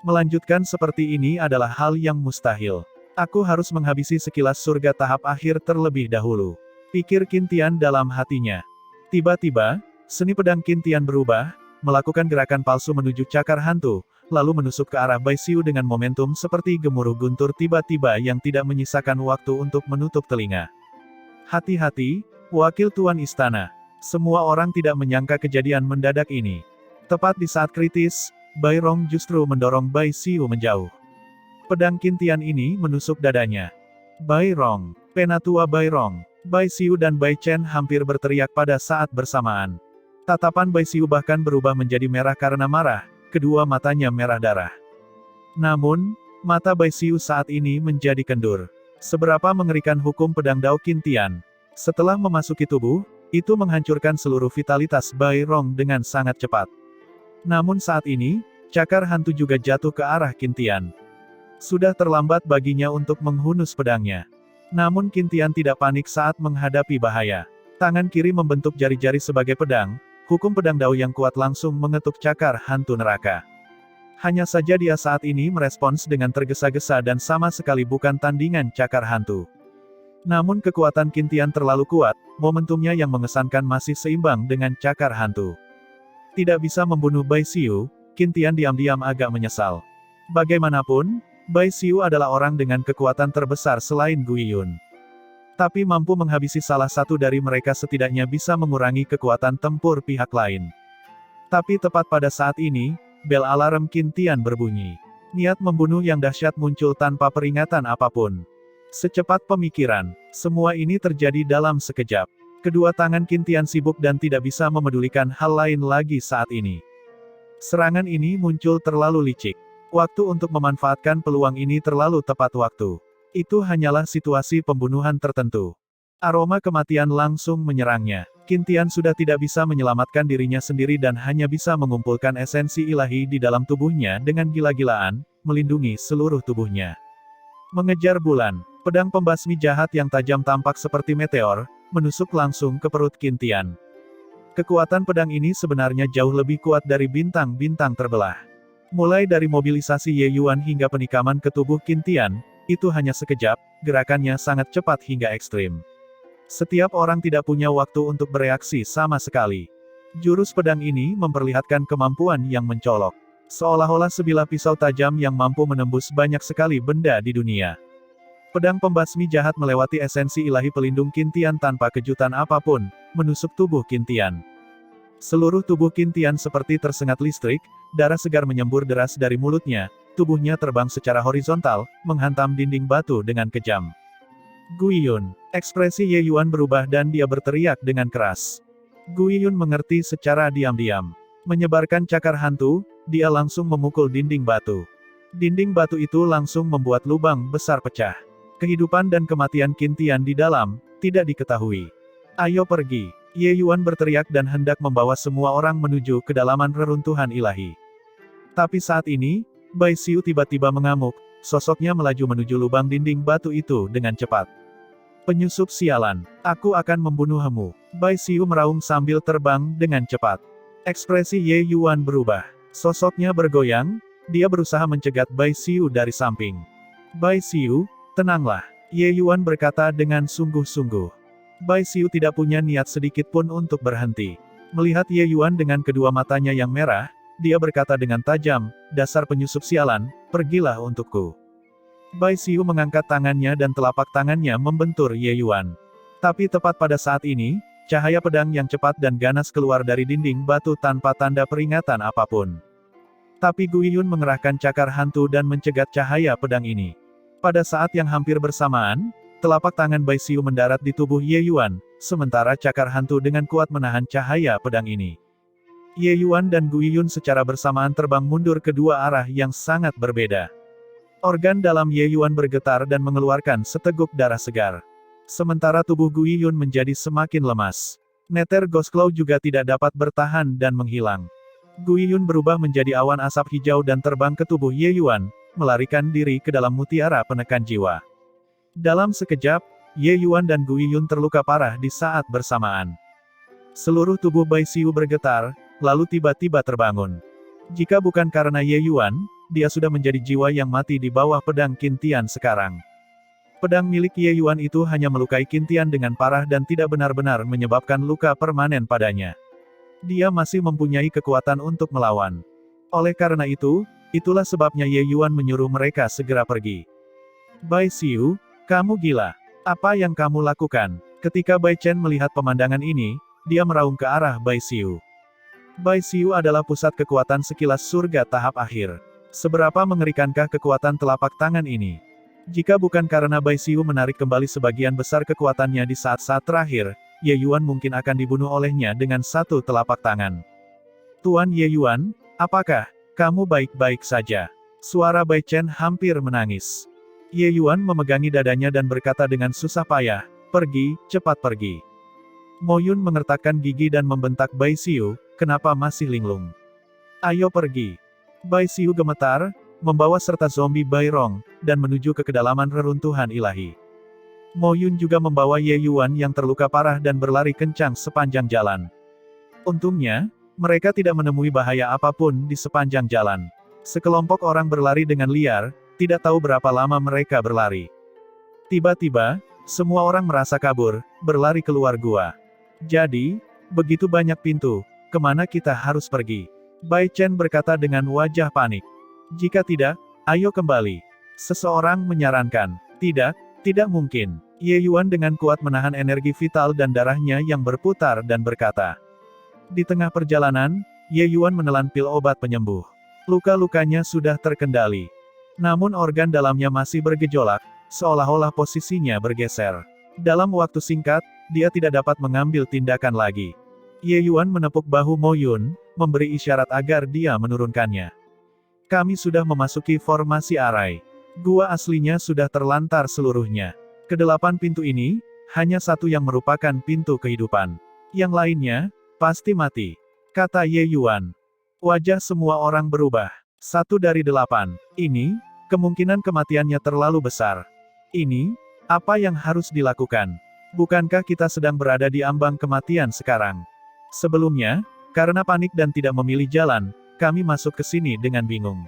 Melanjutkan seperti ini adalah hal yang mustahil. Aku harus menghabisi sekilas surga tahap akhir terlebih dahulu. Pikir Qin Tian dalam hatinya. Tiba-tiba, seni pedang Qin Tian berubah, melakukan gerakan palsu menuju cakar hantu, lalu menusuk ke arah Bai Xiu dengan momentum seperti gemuruh guntur tiba-tiba yang tidak menyisakan waktu untuk menutup telinga. Hati-hati, wakil tuan istana. Semua orang tidak menyangka kejadian mendadak ini. Tepat di saat kritis, Bai Rong justru mendorong Bai Xiu menjauh. Pedang Qin Tian ini menusuk dadanya. Bai Rong, penatua Bai Rong, Bai Xiu dan Bai Chen hampir berteriak pada saat bersamaan. Tatapan Bai Xiu bahkan berubah menjadi merah karena marah. Kedua matanya merah darah. Namun, mata Bai Xiu saat ini menjadi kendur. Seberapa mengerikan hukum pedang Dao Qin Tian. Setelah memasuki tubuh, itu menghancurkan seluruh vitalitas Bai Rong dengan sangat cepat. Namun saat ini, cakar hantu juga jatuh ke arah Qin Tian. Sudah terlambat baginya untuk menghunus pedangnya. Namun Qin Tian tidak panik saat menghadapi bahaya. Tangan kiri membentuk jari-jari sebagai pedang. Hukum pedang Dao yang kuat langsung mengetuk cakar hantu neraka. Hanya saja dia saat ini merespons dengan tergesa-gesa dan sama sekali bukan tandingan cakar hantu. Namun kekuatan Qin Tian terlalu kuat, momentumnya yang mengesankan masih seimbang dengan cakar hantu. Tidak bisa membunuh Bai Xiu, Qin Tian diam-diam agak menyesal. Bagaimanapun, Bai Xiu adalah orang dengan kekuatan terbesar selain Gu Yiyun. Tapi mampu menghabisi salah satu dari mereka setidaknya bisa mengurangi kekuatan tempur pihak lain. Tapi tepat pada saat ini, bel alarm Qin Tian berbunyi. Niat membunuh yang dahsyat muncul tanpa peringatan apapun. Secepat pemikiran, semua ini terjadi dalam sekejap. Kedua tangan Qin Tian sibuk dan tidak bisa memedulikan hal lain lagi saat ini. Serangan ini muncul terlalu licik. Waktu untuk memanfaatkan peluang ini terlalu tepat waktu. Itu hanyalah situasi pembunuhan tertentu. Aroma kematian langsung menyerangnya. Qin Tian sudah tidak bisa menyelamatkan dirinya sendiri dan hanya bisa mengumpulkan esensi ilahi di dalam tubuhnya dengan gila-gilaan, melindungi seluruh tubuhnya. Mengejar bulan, pedang pembasmi jahat yang tajam tampak seperti meteor, menusuk langsung ke perut Qin Tian. Kekuatan pedang ini sebenarnya jauh lebih kuat dari bintang-bintang terbelah. Mulai dari mobilisasi Ye Yuan hingga penikaman ke tubuh Qin Tian, Itu hanya sekejap, gerakannya sangat cepat hingga ekstrim. Setiap orang tidak punya waktu untuk bereaksi sama sekali. Jurus pedang ini memperlihatkan kemampuan yang mencolok. Seolah-olah sebilah pisau tajam yang mampu menembus banyak sekali benda di dunia. Pedang pembasmi jahat melewati esensi ilahi pelindung Qin Tian tanpa kejutan apapun, menusuk tubuh Qin Tian. Seluruh tubuh Qin Tian seperti tersengat listrik, darah segar menyembur deras dari mulutnya, tubuhnya terbang secara horizontal, menghantam dinding batu dengan kejam. Guiyun. Ekspresi Ye Yuan berubah dan dia berteriak dengan keras. Guiyun mengerti secara diam-diam. Menyebarkan cakar hantu, dia langsung memukul dinding batu. Dinding batu itu langsung membuat lubang besar pecah. Kehidupan dan kematian Qin Tian di dalam, tidak diketahui. Ayo pergi. Ye Yuan berteriak dan hendak membawa semua orang menuju kedalaman reruntuhan ilahi. Tapi saat ini, Bai Xiu tiba-tiba mengamuk, sosoknya melaju menuju lubang dinding batu itu dengan cepat. Penyusup sialan, aku akan membunuhmu. Bai Xiu meraung sambil terbang dengan cepat. Ekspresi Ye Yuan berubah. Sosoknya bergoyang, dia berusaha mencegat Bai Xiu dari samping. Bai Xiu, tenanglah. Ye Yuan berkata dengan sungguh-sungguh. Bai Xiu tidak punya niat sedikit pun untuk berhenti. Melihat Ye Yuan dengan kedua matanya yang merah, dia berkata dengan tajam, dasar penyusup sialan, pergilah untukku. Bai Xiu mengangkat tangannya dan telapak tangannya membentur Ye Yuan. Tapi tepat pada saat ini, cahaya pedang yang cepat dan ganas keluar dari dinding batu tanpa tanda peringatan apapun. Tapi Guiyun mengerahkan cakar hantu dan mencegat cahaya pedang ini. Pada saat yang hampir bersamaan, telapak tangan Bai Xiu mendarat di tubuh Ye Yuan, sementara cakar hantu dengan kuat menahan cahaya pedang ini. Ye Yuan dan Guiyun secara bersamaan terbang mundur ke dua arah yang sangat berbeda. Organ dalam Ye Yuan bergetar dan mengeluarkan seteguk darah segar. Sementara tubuh Guiyun menjadi semakin lemas. Neter Ghost Claw juga tidak dapat bertahan dan menghilang. Guiyun berubah menjadi awan asap hijau dan terbang ke tubuh Ye Yuan, melarikan diri ke dalam mutiara penekan jiwa. Dalam sekejap, Ye Yuan dan Guiyun terluka parah di saat bersamaan. Seluruh tubuh Bai Xiu bergetar, lalu tiba-tiba terbangun. Jika bukan karena Ye Yuan, dia sudah menjadi jiwa yang mati di bawah pedang Qin Tian sekarang. Pedang milik Ye Yuan itu hanya melukai Qin Tian dengan parah dan tidak benar-benar menyebabkan luka permanen padanya. Dia masih mempunyai kekuatan untuk melawan. Oleh karena itu, itulah sebabnya Ye Yuan menyuruh mereka segera pergi. Bai Xiu, kamu gila. Apa yang kamu lakukan? Ketika Bai Chen melihat pemandangan ini, dia meraung ke arah Bai Xiu. Bai Xiu adalah pusat kekuatan sekilas surga tahap akhir. Seberapa mengerikankah kekuatan telapak tangan ini? Jika bukan karena Bai Xiu menarik kembali sebagian besar kekuatannya di saat-saat terakhir, Ye Yuan mungkin akan dibunuh olehnya dengan satu telapak tangan. Tuan Ye Yuan, apakah kamu baik-baik saja? Suara Bai Chen hampir menangis. Ye Yuan memegangi dadanya dan berkata dengan susah payah, pergi, cepat pergi. Mo Yun mengertakkan gigi dan membentak Bai Xiu, kenapa masih linglung? Ayo pergi. Bai Xiu gemetar, membawa serta zombie Bai Rong, dan menuju ke kedalaman reruntuhan ilahi. Mo Yun juga membawa Ye Yuan yang terluka parah dan berlari kencang sepanjang jalan. Untungnya, mereka tidak menemui bahaya apapun di sepanjang jalan. Sekelompok orang berlari dengan liar, tidak tahu berapa lama mereka berlari. Tiba-tiba, semua orang merasa kabur, berlari keluar gua. Jadi, begitu banyak pintu, kemana kita harus pergi? Bai Chen berkata dengan wajah panik. Jika tidak, ayo kembali. Seseorang menyarankan. Tidak, tidak mungkin. Ye Yuan dengan kuat menahan energi vital dan darahnya yang berputar dan berkata. Di tengah perjalanan, Ye Yuan menelan pil obat penyembuh. Luka-lukanya sudah terkendali. Namun organ dalamnya masih bergejolak, seolah-olah posisinya bergeser. Dalam waktu singkat, dia tidak dapat mengambil tindakan lagi. Ye Yuan menepuk bahu Mo Yun, memberi isyarat agar dia menurunkannya. Kami sudah memasuki formasi arai. Gua aslinya sudah terlantar seluruhnya. Kedelapan pintu ini, hanya satu yang merupakan pintu kehidupan. Yang lainnya, pasti mati. Kata Ye Yuan. Wajah semua orang berubah. 1/8. Ini, kemungkinan kematiannya terlalu besar. Ini, apa yang harus dilakukan? Bukankah kita sedang berada di ambang kematian sekarang? Sebelumnya, karena panik dan tidak memilih jalan, kami masuk ke sini dengan bingung.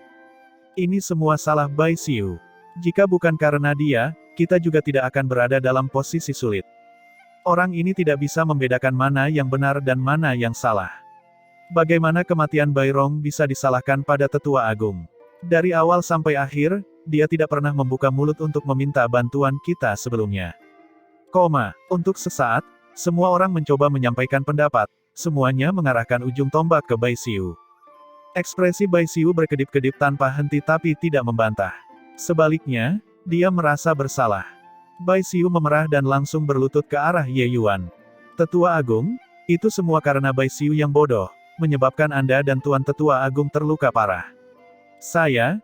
Ini semua salah Bai Xiu. Jika bukan karena dia, kita juga tidak akan berada dalam posisi sulit. Orang ini tidak bisa membedakan mana yang benar dan mana yang salah. Bagaimana kematian Bairong bisa disalahkan pada Tetua Agung? Dari awal sampai akhir, dia tidak pernah membuka mulut untuk meminta bantuan kita sebelumnya. Untuk sesaat, semua orang mencoba menyampaikan pendapat, semuanya mengarahkan ujung tombak ke Bai Xiu. Ekspresi Bai Xiu berkedip-kedip tanpa henti tapi tidak membantah. Sebaliknya, dia merasa bersalah. Bai Xiu memerah dan langsung berlutut ke arah Ye Yuan. Tetua Agung, itu semua karena Bai Xiu yang bodoh, menyebabkan Anda dan Tuan Tetua Agung terluka parah. Saya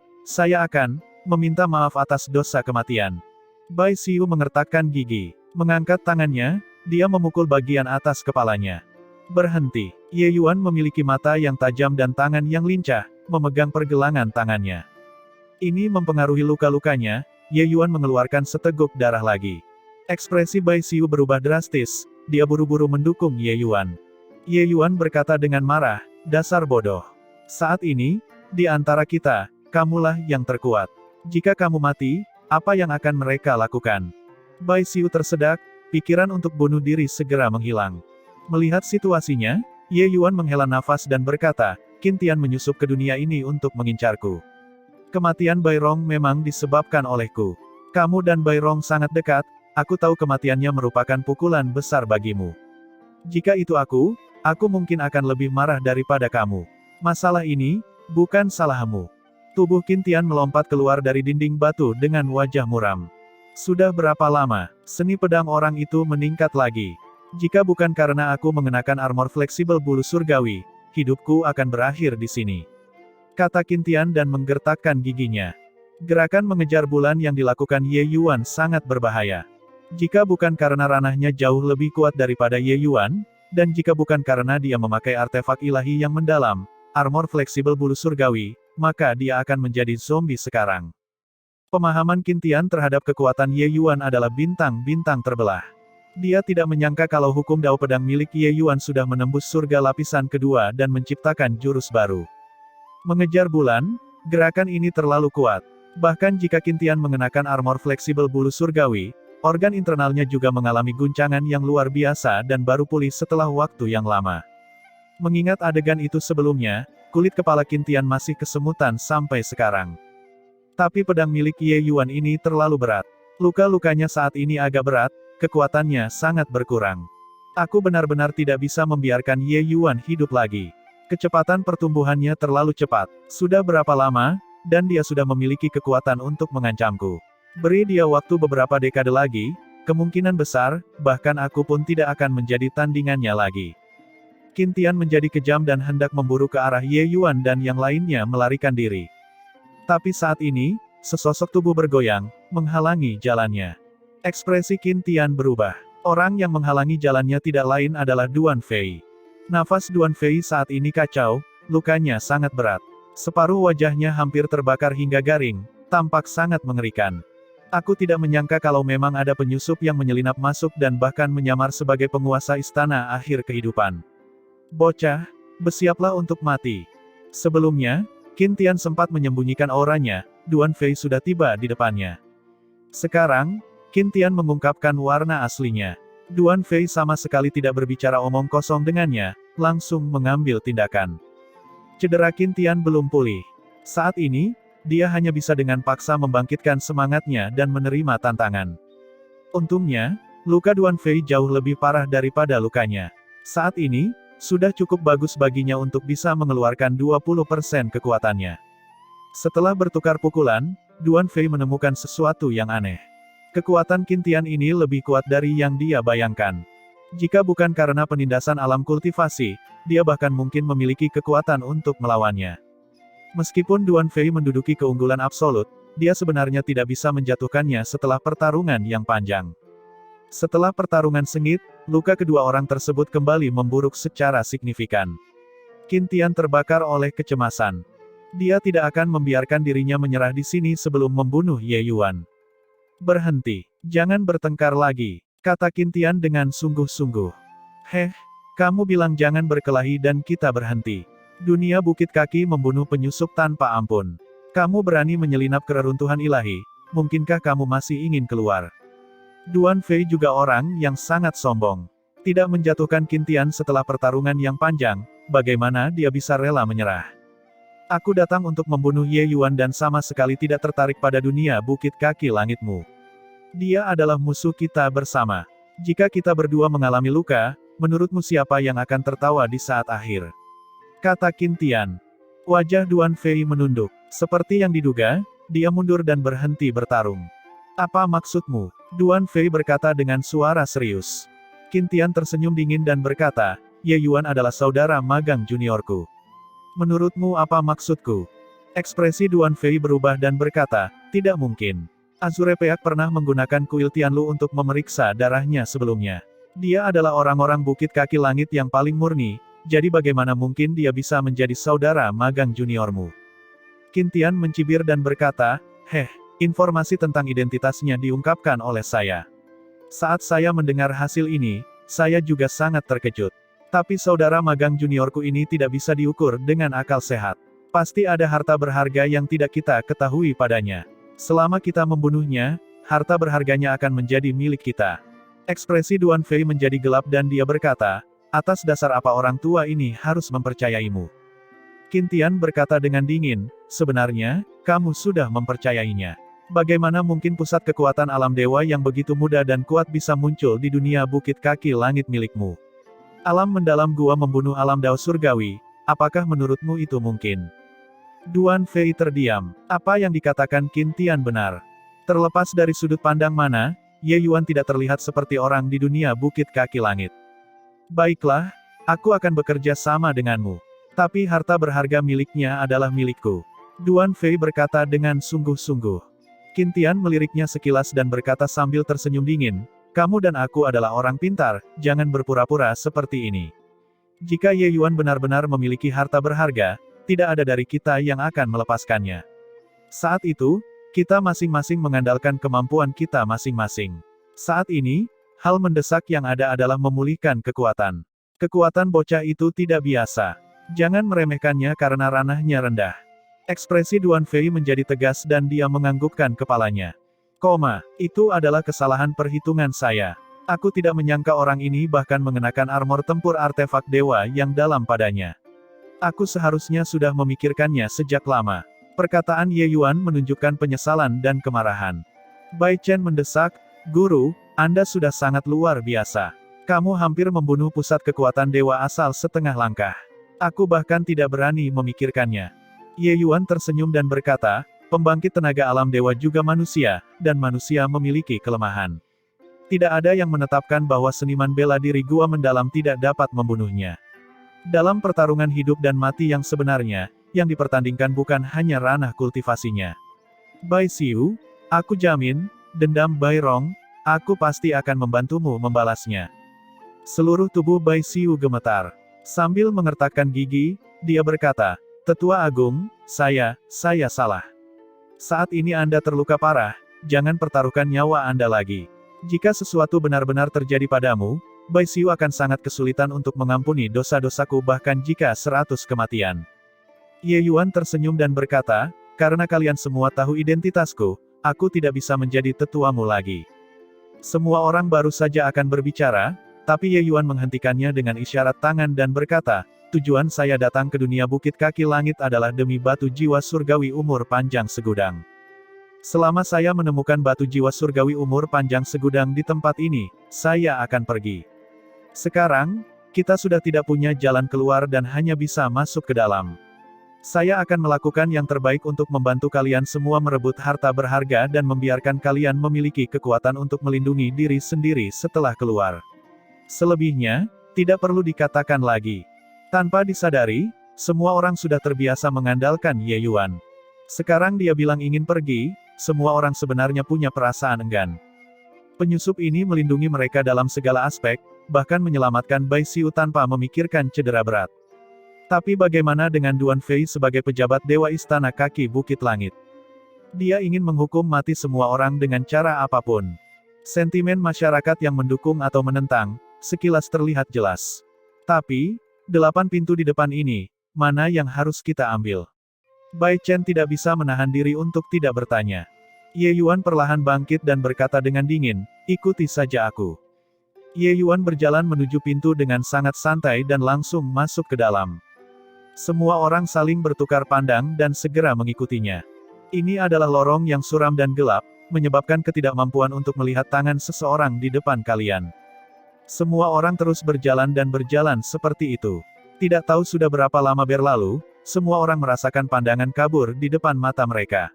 akan meminta maaf atas dosa kematian. Bai Xiu mengertakkan gigi. Mengangkat tangannya, dia memukul bagian atas kepalanya. Berhenti. Ye Yuan memiliki mata yang tajam dan tangan yang lincah, memegang pergelangan tangannya. Ini mempengaruhi luka-lukanya. Ye Yuan mengeluarkan seteguk darah lagi. Ekspresi Bai Xiu berubah drastis, dia buru-buru mendukung Ye Yuan. Ye Yuan berkata dengan marah, dasar bodoh. Saat ini, di antara kita, kamulah yang terkuat. Jika kamu mati, apa yang akan mereka lakukan? Bai Xiu tersedak, pikiran untuk bunuh diri segera menghilang. Melihat situasinya, Ye Yuan menghela nafas dan berkata, Qin Tian menyusup ke dunia ini untuk mengincarku. Kematian Bairong memang disebabkan olehku. Kamu dan Bairong sangat dekat, aku tahu kematiannya merupakan pukulan besar bagimu. Jika itu aku mungkin akan lebih marah daripada kamu. Masalah ini, bukan salahmu. Tubuh Qin Tian melompat keluar dari dinding batu dengan wajah muram. Sudah berapa lama, seni pedang orang itu meningkat lagi. Jika bukan karena aku mengenakan armor fleksibel bulu surgawi, hidupku akan berakhir di sini. Kata Qin Tian dan menggertakkan giginya. Gerakan mengejar bulan yang dilakukan Ye Yuan sangat berbahaya. Jika bukan karena ranahnya jauh lebih kuat daripada Ye Yuan, dan jika bukan karena dia memakai artefak ilahi yang mendalam, armor fleksibel bulu surgawi, maka dia akan menjadi zombie sekarang. Pemahaman Qin Tian terhadap kekuatan Ye Yuan adalah bintang-bintang terbelah. Dia tidak menyangka kalau hukum Dao Pedang milik Ye Yuan sudah menembus surga lapisan kedua dan menciptakan jurus baru. Mengejar bulan, gerakan ini terlalu kuat. Bahkan jika Qin Tian mengenakan armor fleksibel bulu surgawi, organ internalnya juga mengalami guncangan yang luar biasa dan baru pulih setelah waktu yang lama. Mengingat adegan itu sebelumnya, kulit kepala Qin Tian masih kesemutan sampai sekarang. Tapi pedang milik Ye Yuan ini terlalu berat. Luka-lukanya saat ini agak berat, kekuatannya sangat berkurang. Aku benar-benar tidak bisa membiarkan Ye Yuan hidup lagi. Kecepatan pertumbuhannya terlalu cepat. Sudah berapa lama, dan dia sudah memiliki kekuatan untuk mengancamku. Beri dia waktu beberapa dekade lagi, kemungkinan besar, bahkan aku pun tidak akan menjadi tandingannya lagi. Qin Tian menjadi kejam dan hendak memburu ke arah Ye Yuan dan yang lainnya melarikan diri. Tapi saat ini, sesosok tubuh bergoyang, menghalangi jalannya. Ekspresi Qin Tian berubah. Orang yang menghalangi jalannya tidak lain adalah Duan Fei. Nafas Duan Fei saat ini kacau, lukanya sangat berat. Separuh wajahnya hampir terbakar hingga garing, tampak sangat mengerikan. Aku tidak menyangka kalau memang ada penyusup yang menyelinap masuk dan bahkan menyamar sebagai penguasa istana akhir kehidupan. Bocah, bersiaplah untuk mati. Sebelumnya, Qin Tian sempat menyembunyikan auranya, Duan Fei sudah tiba di depannya. Sekarang, Qin Tian mengungkapkan warna aslinya. Duan Fei sama sekali tidak berbicara omong kosong dengannya, langsung mengambil tindakan. Cedera Qin Tian belum pulih. Saat ini, dia hanya bisa dengan paksa membangkitkan semangatnya dan menerima tantangan. Untungnya, luka Duan Fei jauh lebih parah daripada lukanya. Saat ini, sudah cukup bagus baginya untuk bisa mengeluarkan 20% kekuatannya. Setelah bertukar pukulan, Duan Fei menemukan sesuatu yang aneh. Kekuatan Qin Tian ini lebih kuat dari yang dia bayangkan. Jika bukan karena penindasan alam kultivasi, dia bahkan mungkin memiliki kekuatan untuk melawannya. Meskipun Duan Fei menduduki keunggulan absolut, dia sebenarnya tidak bisa menjatuhkannya setelah pertarungan yang panjang. Setelah pertarungan sengit, luka kedua orang tersebut kembali memburuk secara signifikan. Qin Tian terbakar oleh kecemasan. Dia tidak akan membiarkan dirinya menyerah di sini sebelum membunuh Ye Yuan. Berhenti, jangan bertengkar lagi, kata Qin Tian dengan sungguh-sungguh. Kamu bilang jangan berkelahi dan kita berhenti. Dunia Bukit Kaki membunuh penyusup tanpa ampun. Kamu berani menyelinap ke reruntuhan ilahi, mungkinkah kamu masih ingin keluar? Duan Fei juga orang yang sangat sombong. Tidak menjatuhkan Qin setelah pertarungan yang panjang, bagaimana dia bisa rela menyerah? Aku datang untuk membunuh Ye Yuan dan sama sekali tidak tertarik pada dunia bukit kaki langitmu. Dia adalah musuh kita bersama. Jika kita berdua mengalami luka, menurutmu siapa yang akan tertawa di saat akhir? Kata Qin Tian. Wajah Duan Fei menunduk. Seperti yang diduga, dia mundur dan berhenti bertarung. Apa maksudmu? Duan Fei berkata dengan suara serius. Qin Tian tersenyum dingin dan berkata, Ye Yuan adalah saudara magang juniorku. Menurutmu apa maksudku? Ekspresi Duan Fei berubah dan berkata, tidak mungkin. Azure Peak pernah menggunakan kuil Tianlu untuk memeriksa darahnya sebelumnya. Dia adalah orang-orang bukit kaki langit yang paling murni, jadi bagaimana mungkin dia bisa menjadi saudara magang juniormu? Qin Tian mencibir dan berkata, informasi tentang identitasnya diungkapkan oleh saya. Saat saya mendengar hasil ini, saya juga sangat terkejut. Tapi saudara magang juniorku ini tidak bisa diukur dengan akal sehat. Pasti ada harta berharga yang tidak kita ketahui padanya. Selama kita membunuhnya, harta berharganya akan menjadi milik kita. Ekspresi Duan Fei menjadi gelap dan dia berkata, atas dasar apa orang tua ini harus mempercayaimu? Qin Tian berkata dengan dingin, sebenarnya, kamu sudah mempercayainya. Bagaimana mungkin pusat kekuatan alam dewa yang begitu muda dan kuat bisa muncul di dunia bukit kaki langit milikmu? Alam mendalam gua membunuh alam dao surgawi, apakah menurutmu itu mungkin? Duan Fei terdiam. Apa yang dikatakan Qin Tian benar. Terlepas dari sudut pandang mana, Ye Yuan tidak terlihat seperti orang di dunia bukit kaki langit. Baiklah, aku akan bekerja sama denganmu. Tapi harta berharga miliknya adalah milikku. Duan Fei berkata dengan sungguh-sungguh. Qin Tian meliriknya sekilas dan berkata sambil tersenyum dingin, kamu dan aku adalah orang pintar, jangan berpura-pura seperti ini. Jika Ye Yuan benar-benar memiliki harta berharga, tidak ada dari kita yang akan melepaskannya. Saat itu, kita masing-masing mengandalkan kemampuan kita masing-masing. Saat ini, hal mendesak yang ada adalah memulihkan kekuatan. Kekuatan bocah itu tidak biasa. Jangan meremehkannya karena ranahnya rendah. Ekspresi Duan Fei menjadi tegas dan dia menganggukkan kepalanya. Itu adalah kesalahan perhitungan saya. Aku tidak menyangka orang ini bahkan mengenakan armor tempur artefak dewa yang dalam padanya. Aku seharusnya sudah memikirkannya sejak lama. Perkataan Ye Yuan menunjukkan penyesalan dan kemarahan. Bai Chen mendesak, Guru, Anda sudah sangat luar biasa. Kamu hampir membunuh pusat kekuatan dewa asal setengah langkah. Aku bahkan tidak berani memikirkannya. Ye Yuan tersenyum dan berkata, pembangkit tenaga alam dewa juga manusia, dan manusia memiliki kelemahan. Tidak ada yang menetapkan bahwa seniman bela diri gua mendalam tidak dapat membunuhnya. Dalam pertarungan hidup dan mati yang sebenarnya, yang dipertandingkan bukan hanya ranah kultivasinya. Bai Xiu, aku jamin, dendam Bai Rong, aku pasti akan membantumu membalasnya. Seluruh tubuh Bai Xiu gemetar. Sambil mengertakkan gigi, dia berkata, Tetua Agung, saya salah. Saat ini Anda terluka parah, jangan pertaruhkan nyawa Anda lagi. Jika sesuatu benar-benar terjadi padamu, Bai Xiu akan sangat kesulitan untuk mengampuni dosa-dosaku bahkan jika 100 kematian. Ye Yuan tersenyum dan berkata, karena kalian semua tahu identitasku, aku tidak bisa menjadi tetuamu lagi. Semua orang baru saja akan berbicara, tapi Ye Yuan menghentikannya dengan isyarat tangan dan berkata, tujuan saya datang ke dunia bukit kaki langit adalah demi batu jiwa surgawi umur panjang segudang. Selama saya menemukan batu jiwa surgawi umur panjang segudang di tempat ini, saya akan pergi. Sekarang, kita sudah tidak punya jalan keluar dan hanya bisa masuk ke dalam. Saya akan melakukan yang terbaik untuk membantu kalian semua merebut harta berharga dan membiarkan kalian memiliki kekuatan untuk melindungi diri sendiri setelah keluar. Selebihnya, tidak perlu dikatakan lagi. Tanpa disadari, semua orang sudah terbiasa mengandalkan Ye Yuan. Sekarang dia bilang ingin pergi, semua orang sebenarnya punya perasaan enggan. Penyusup ini melindungi mereka dalam segala aspek, bahkan menyelamatkan Bai Xiu tanpa memikirkan cedera berat. Tapi bagaimana dengan Duan Fei sebagai pejabat Dewa Istana Kaki Bukit Langit? Dia ingin menghukum mati semua orang dengan cara apapun. Sentimen masyarakat yang mendukung atau menentang, sekilas terlihat jelas. Tapi, 8 pintu di depan ini, mana yang harus kita ambil? Bai Chen tidak bisa menahan diri untuk tidak bertanya. Ye Yuan perlahan bangkit dan berkata dengan dingin, ikuti saja aku. Ye Yuan berjalan menuju pintu dengan sangat santai dan langsung masuk ke dalam. Semua orang saling bertukar pandang dan segera mengikutinya. Ini adalah lorong yang suram dan gelap, menyebabkan ketidakmampuan untuk melihat tangan seseorang di depan kalian. Semua orang terus berjalan dan berjalan seperti itu. Tidak tahu sudah berapa lama berlalu, semua orang merasakan pandangan kabur di depan mata mereka.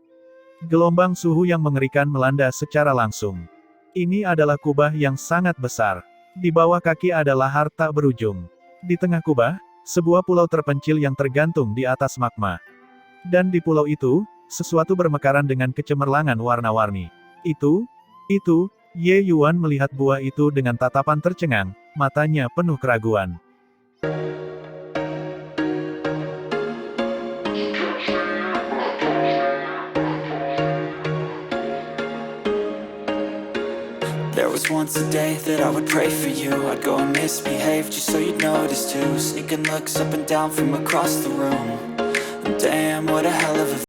Gelombang suhu yang mengerikan melanda secara langsung. Ini adalah kubah yang sangat besar. Di bawah kaki ada lahar tak berujung. Di tengah kubah, sebuah pulau terpencil yang tergantung di atas magma. Dan di pulau itu, sesuatu bermekaran dengan kecemerlangan warna-warni. Itu, Ye Yuan melihat buah itu dengan tatapan tercengang, matanya penuh keraguan. There was once a day that I would pray for you. I'd go and misbehave just so you'd notice too. Sneaking looks up and down from across the room. And damn, what a hell of a